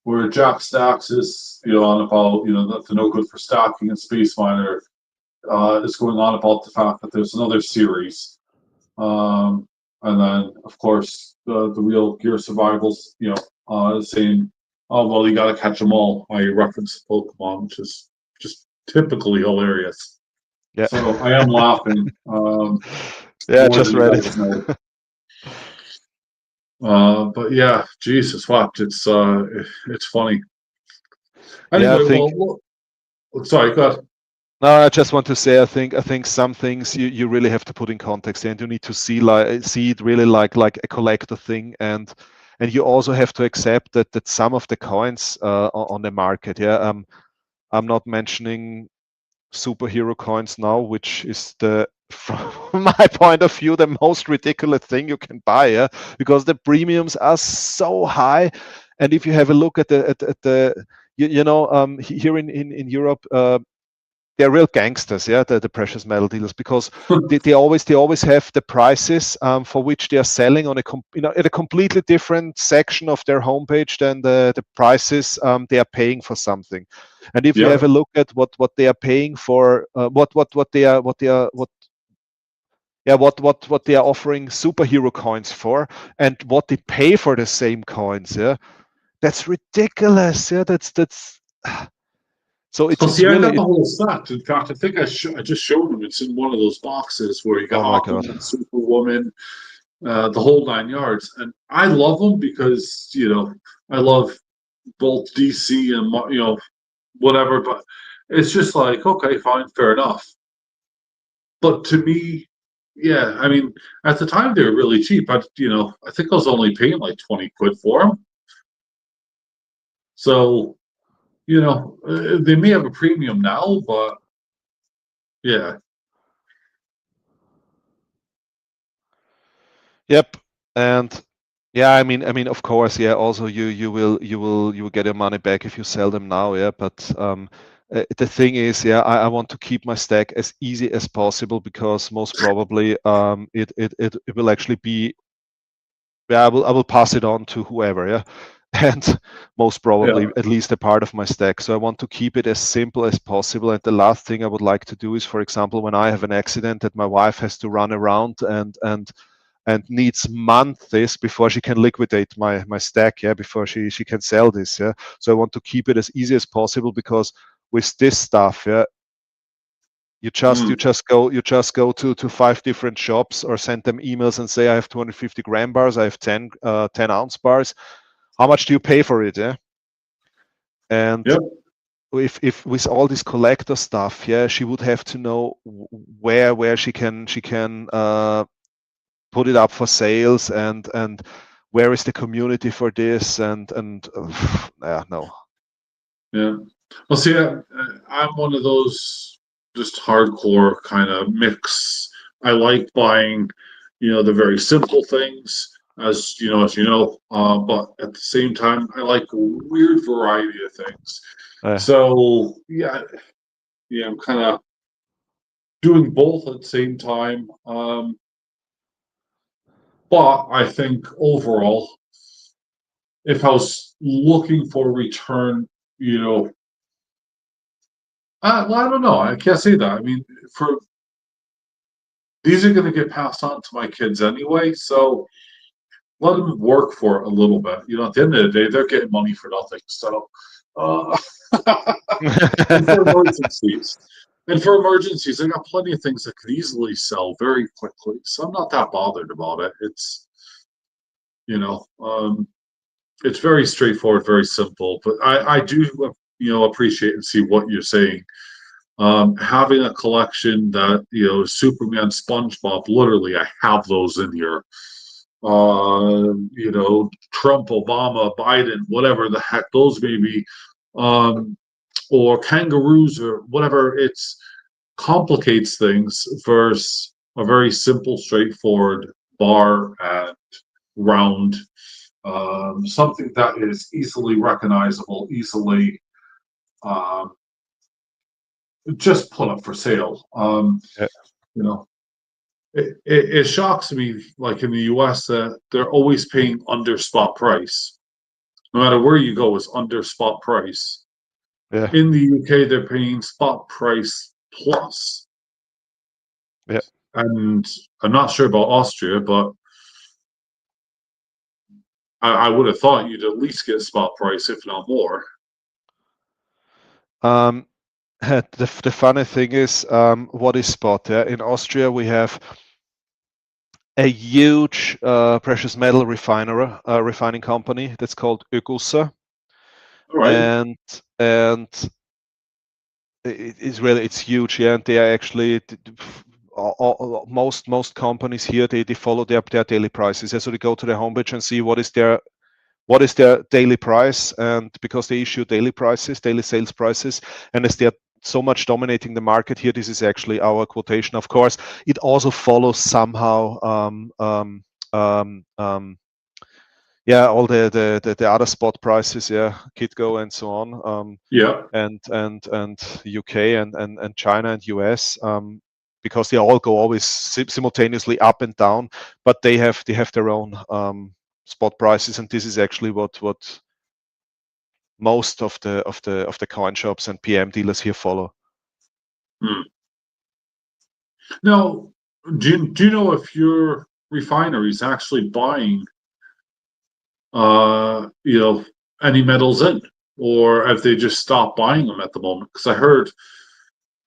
where Jack Stacks is on about that they're no good for stacking, and Space Miner is going on about the fact that there's another series, and then of course the real Gear Survivals saying, oh well, you got to catch them all. I reference Pokemon, which is just typically hilarious. Yeah. So I am laughing. Yeah, more just than you read guys know. But yeah, Jesus, what? It's funny. Yeah, I Anyway, think. well, sorry, go ahead. No, I just want to say, I think some things you really have to put in context, and you need to see it really like a collector thing, and you also have to accept that some of the coins on the market, yeah, I'm not mentioning superhero coins now, which is from my point of view, the most ridiculous thing you can buy, yeah, because the premiums are so high, and if you have a look at the here in Europe. they're real gangsters, yeah, the precious metal dealers, because they always have the prices for which they are selling on at a completely different section of their homepage than the prices they are paying for something. And if you Yeah. have a look at what they are paying for, what they are offering superhero coins for, and what they pay for the same coins, yeah, that's ridiculous. Yeah, that's so So it's see, I got really the whole set. In fact, I think I just showed him. It's in one of those boxes where you got oh my god. Aquaman, Superwoman, the whole 9 yards. And I love them because I love both DC and whatever. But it's just like, okay, fine, fair enough. But to me, yeah, I mean, at the time they were really cheap. I think I was only paying like 20 quid for them. So they may have a premium now, but yeah, Yep. And yeah, I mean, of course, yeah. Also, you will get your money back if you sell them now, yeah. But the thing is, yeah, I want to keep my stack as easy as possible, because most probably it will actually be, yeah, I will pass it on to whoever, yeah. And most yeah, probably at least a part of my stack. So I want to keep it as simple as possible. And the last thing I would like to do is, for example, when I have an accident that my wife has to run around and needs months before she can liquidate my stack, yeah, before she can sell this, yeah. So I want to keep it as easy as possible, because with this stuff, yeah, you just go to 5 different shops, or send them emails and say, I have 250 gram bars, I have 10 ounce bars. How much do you pay for it? Yeah. And yep, if with all this collector stuff, yeah, she would have to know where she can put it up for sales, and where is the community for this, and yeah, no. yeah. Well, see, I'm one of those just hardcore kind of mix. I like buying, the very simple things, but at the same time, I like a weird variety of things. Uh, So yeah, I'm kind of doing both at the same time. But I think overall, if I was looking for a return, you know, well, I don't know. I can't say that. I mean, for these are going to get passed on to my kids anyway, so let them work for it a little bit. At the end of the day, they're getting money for nothing. So, uh, and for emergencies, I got plenty of things that could easily sell very quickly. So I'm not that bothered about it. You know, um, it's very straightforward, very simple. But I do, appreciate and see what you're saying. Having a collection that Superman, SpongeBob, literally, I have those in here. Trump, Obama, Biden, whatever the heck those may be, or kangaroos or whatever. It's complicates things versus a very simple, straightforward bar and round, something that is easily recognizable, easily um, just put up for sale. yeah, You know, it shocks me, like in the US, that they're always paying under spot price. No matter where you go, it's under spot price. yeah, In the UK, they're paying spot price plus. yeah. And I'm not sure about Austria, but I would have thought you'd at least get spot price, if not more. um the funny thing is, what is spot? Yeah, in Austria we have a huge precious metal refining company that's called Ögussa, All right. and it's huge, yeah. And they are actually most companies here, they follow their daily prices. Yeah, so they go to their homepage and see what is their daily price, and because they issue daily sales prices, and as they're so much dominating the market here, this is actually our quotation. Of course, it also follows somehow yeah, all the other spot prices, yeah, Kitco and so on, Yeah. and UK and China and US, because they all go always simultaneously up and down, but they have their own spot prices, and this is actually what most of the coin shops and PM dealers here follow. Hmm. Now, do you know if your refinery is actually buying you know, any metals in, or have they just stopped buying them at the moment? Because I heard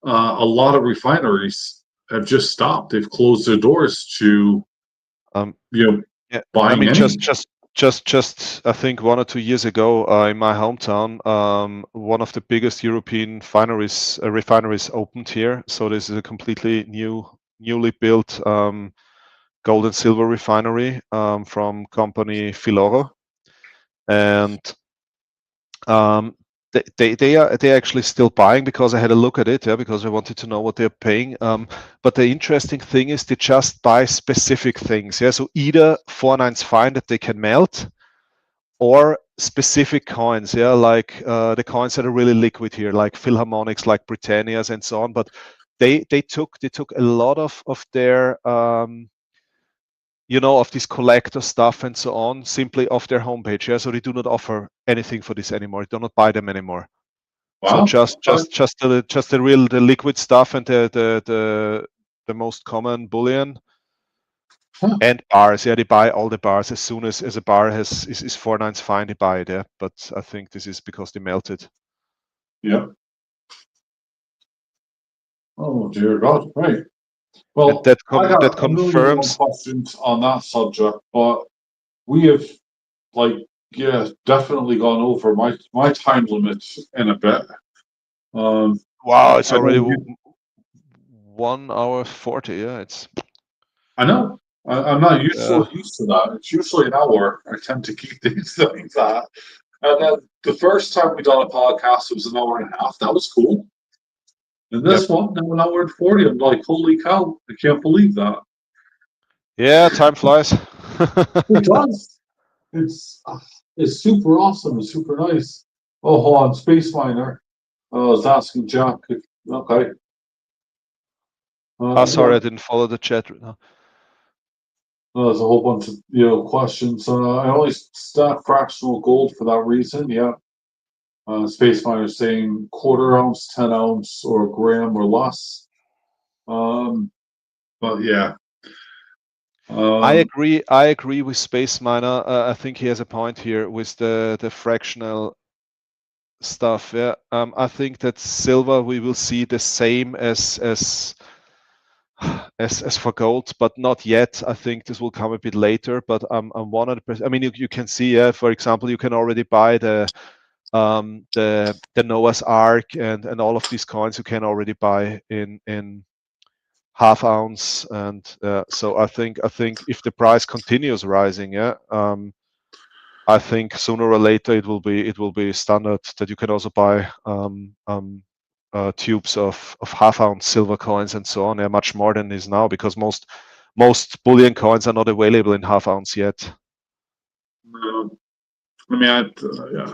a lot of refineries have just stopped. They've closed their doors to Um, you know yeah, I buying mean, any. just I think 1 or 2 years ago, in my hometown, one of the biggest European refineries opened here. So this is a completely newly built gold and silver refinery from company Filoro, and um, they're actually still buying, because I had a look at it, yeah, because I wanted to know what they're paying. But the interesting thing is they just buy specific things, yeah. So either 4-9's fine that they can melt, or specific coins, yeah, like the coins that are really liquid here, like Philharmonics, like Britannias, and so on. But they took a lot of their of this collector stuff and so on, simply off their homepage. Yeah, so they do not offer anything for this anymore. They do not buy them anymore. So Wow. the liquid stuff and the most common bullion Huh. and bars. Yeah, they buy all the bars as soon as a bar is 4-9's fine. They buy it. Yeah, but I think this is because they melted. Yeah. Oh dear God. Right. And Well, I that got a million and one confirms. questions on that subject, but we have like yeah definitely gone over my time limit in a bit. Wow, it's I already don't. 1 hour 40. Yeah, it's I know. I'm not uh, used to that. It's usually an hour. I tend to keep these things at. And then the first time we done a podcast, it was an hour and a half. That was cool. And yep. this one, now an hour and 40. I'm like, holy cow! I can't believe that. Yeah, time flies. It does. It's it's super awesome. It's super nice. Oh, hold on, Space Miner. I was asking Jack. Okay. Sorry, Yeah. I didn't follow the chat. No. There's a whole bunch of questions. I only stack fractional gold for that reason. Yeah. Space Miner saying quarter ounce, 10 ounce, or a gram or less. But yeah. I Um, agree. I agree with Space Miner. I think he has a point here with the fractional stuff. Yeah. I think that silver we will see the same as for gold, but not yet. I think this will come a bit later. But I'm 100%. I mean, you can see. Yeah. For example, you can already buy the Noah's Ark and all of these coins. You can already buy in half ounce, and so I think if the price continues rising, yeah, I think sooner or later it will be standard that you can also buy tubes of half ounce silver coins and so on. Yeah, much more than is now, because most bullion coins are not available in half ounce yet. I mean,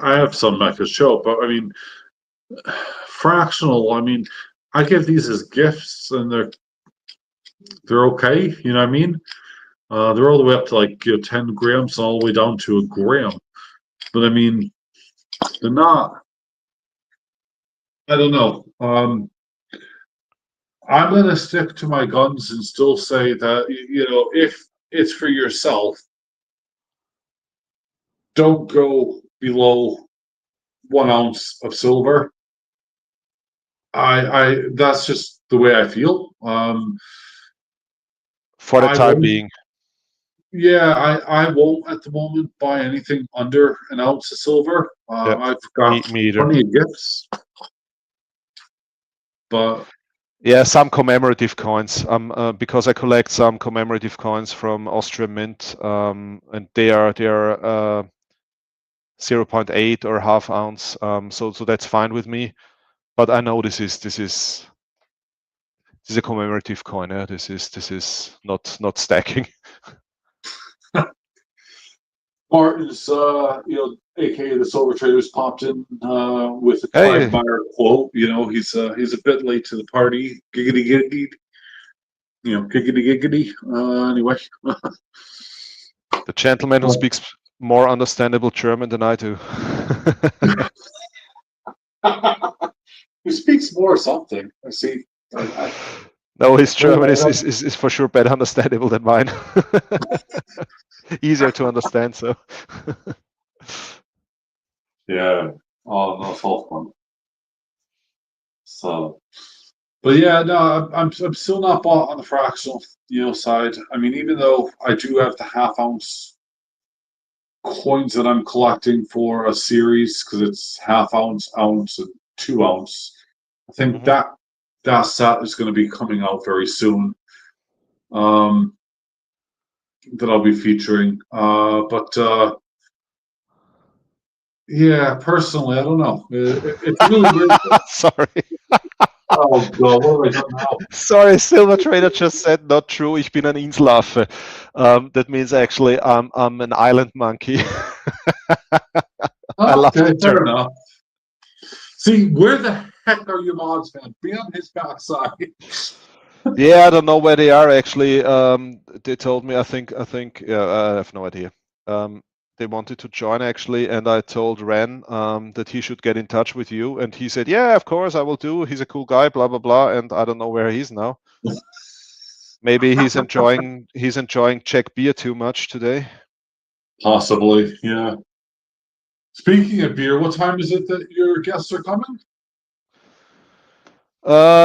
I have some that could show, but I mean, fractional. I mean, I give these as gifts, and they're okay. You know what I mean? They're all the way up to like 10 grams, all the way down to a gram. But I mean, they're not. I don't know. I'm gonna stick to my guns and still say that if it's for yourself, don't go below 1 ounce of silver. I that's just the way I feel. For the I time won't. being. Yeah, I won't at the moment buy anything under an ounce of silver. Yeah, I've got me either. plenty of gifts, but Yeah, some commemorative coins. Because I collect some commemorative coins from Austrian Mint, and they are 0.8 or half ounce. So that's fine with me. But I know this is a commemorative coin. Yeah? This is not stacking. Martin's, aka the Silver Traders, popped in with a Hey, Quagmire quote. He's a bit late to the party. Giggity giggity, giggity giggity. Anyway, the gentleman who speaks more understandable German than I do. he speaks more something. I see. No, his German is for sure better understandable than mine. Easier to understand, so. Yeah. Oh, no, it's all fun. So, but yeah, no, I'm still not bought on the fractional, side. I mean, even though I do have the half-ounce coins that I'm collecting for a series because it's half ounce, ounce, and 2 ounce. I think Mhm. that set is going to be coming out very soon. Um, that I'll be featuring. But yeah, personally, I don't know. It's really weird. Sorry. Oh God, what have I done now? Sorry, Silver Trader just said not true. Ich bin ein Inselaffe. That means actually I'm an island monkey. I Oh, love okay, the fair term. enough. See, where the heck are your mods, man? Be on his backside. Yeah, I don't know where they are actually. They told me. Yeah, I have no idea. They wanted to join actually, and I told Ren that he should get in touch with you, and he said, "Yeah, of course I will do. He's a cool guy." Blah blah blah. And I don't know where he is now. Maybe he's enjoying Czech beer too much today. Possibly, yeah. Speaking of beer, what time is it that your guests are coming?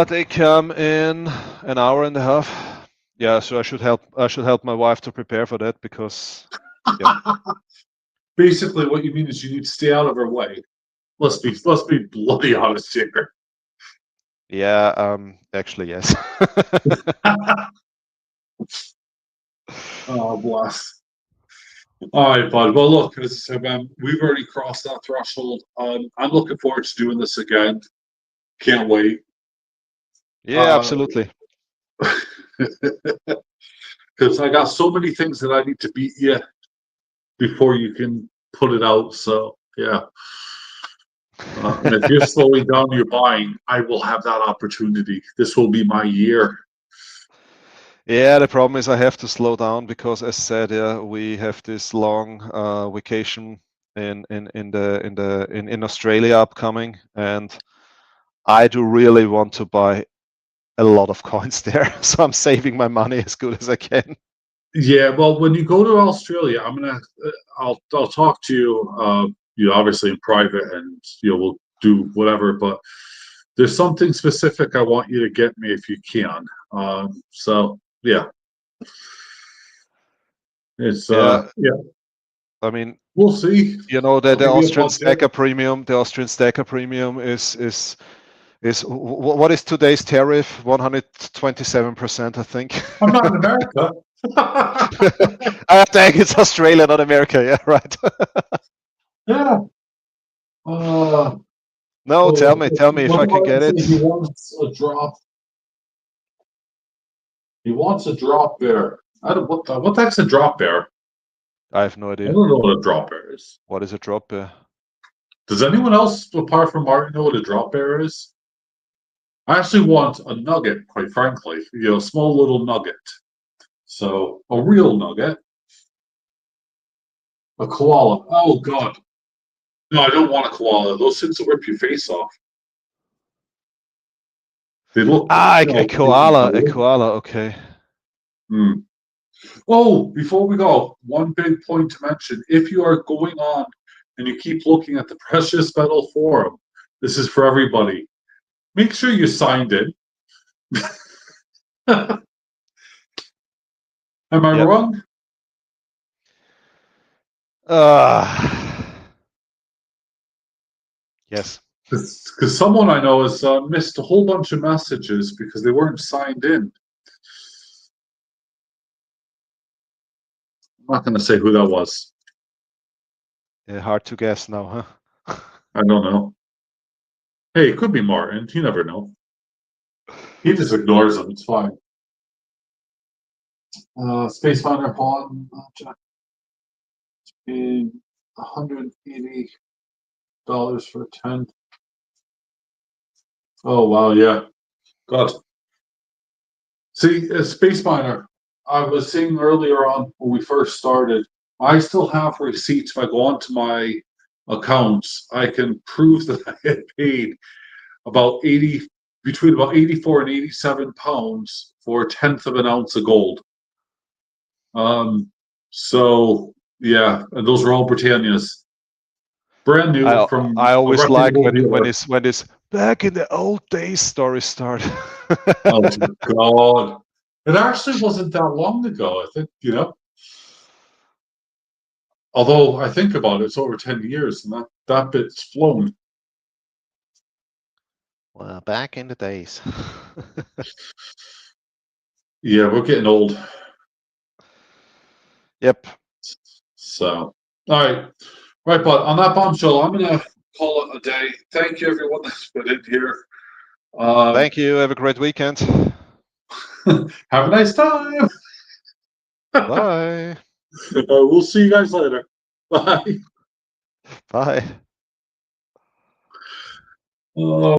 They come in an hour and a half. Yeah, so I should help my wife to prepare for that because yeah. Basically, what you mean is you need to stay out of her way. Let's be bloody honest here. Yeah, actually yes. Oh, bless. All right, bud. Well, look, as I said, man, we've already crossed that threshold. I'm looking forward to doing this again. Can't wait. Yeah, Uh, absolutely. because I got so many things that I need to beat you before you can put it out. So yeah. And if you're slowing down your buying, I will have that opportunity. This will be my year. Yeah, the problem is I have to slow down because, as said, yeah, we have this long vacation in Australia upcoming, and I do really want to buy a lot of coins there. So I'm saving my money as good as I can. Yeah, well, when you go to Australia, I'll talk to you, obviously in private, and we'll do whatever. But there's something specific I want you to get me if you can. So yeah, it's Yeah, yeah, I mean, we'll see. the I'll the give you a Austrian buzz there. stacker premium, the Austrian stacker premium is what is today's tariff? 127%, I think. I'm not in America. I think it's Australia, not America. Yeah, right. Yeah. Uh, No, tell me if what I did can Martin get say? it. He wants a drop. He wants a drop bear. I don't what the heck's a drop bear? I have no I idea. don't know what a drop bear is. What is a drop? Does anyone else apart from Martin know what a drop bear is? I actually want a nugget, quite frankly. A small little nugget. So a real nugget. A koala. Oh god. No, I don't want a koala. Those things will rip your face off. They look, A koala. A koala. Okay. Hmm. Oh, before we go, one big point to mention. If you are going on and you keep looking at the Precious Metal Forum, this is for everybody. Make sure you signed in. Am I Yep. wrong? Yes. Because someone I know has missed a whole bunch of messages because they weren't signed in. I'm not going to say who that was. Hard to guess now, huh? I don't know. Hey, it could be Martin. You never know. He just ignores them. It's fine. Space Miner Pawn. Paying $180 for 10. Oh wow, yeah. God. See, Space Miner, I was saying earlier on when we first started, I still have receipts. If I go onto my accounts, I can prove that I had paid about 80, between about 84 and 87 pounds for a tenth of an ounce of gold. So yeah, and those are all Britannias. Brand new I from I a always like reputable when dealer. this back in the old days story start. Oh dear God. It actually wasn't that long ago, I think, Although I think about it, it's over 10 years and that bit's flown. Well, back in the days. Yeah, we're getting old. Yep. So, all right. Right, but on that bombshell, I'm going to call it a day. Thank you, everyone that's been in here. Thank you. Have a great weekend. Have a nice time. Bye. We'll see you guys later. Bye. Bye.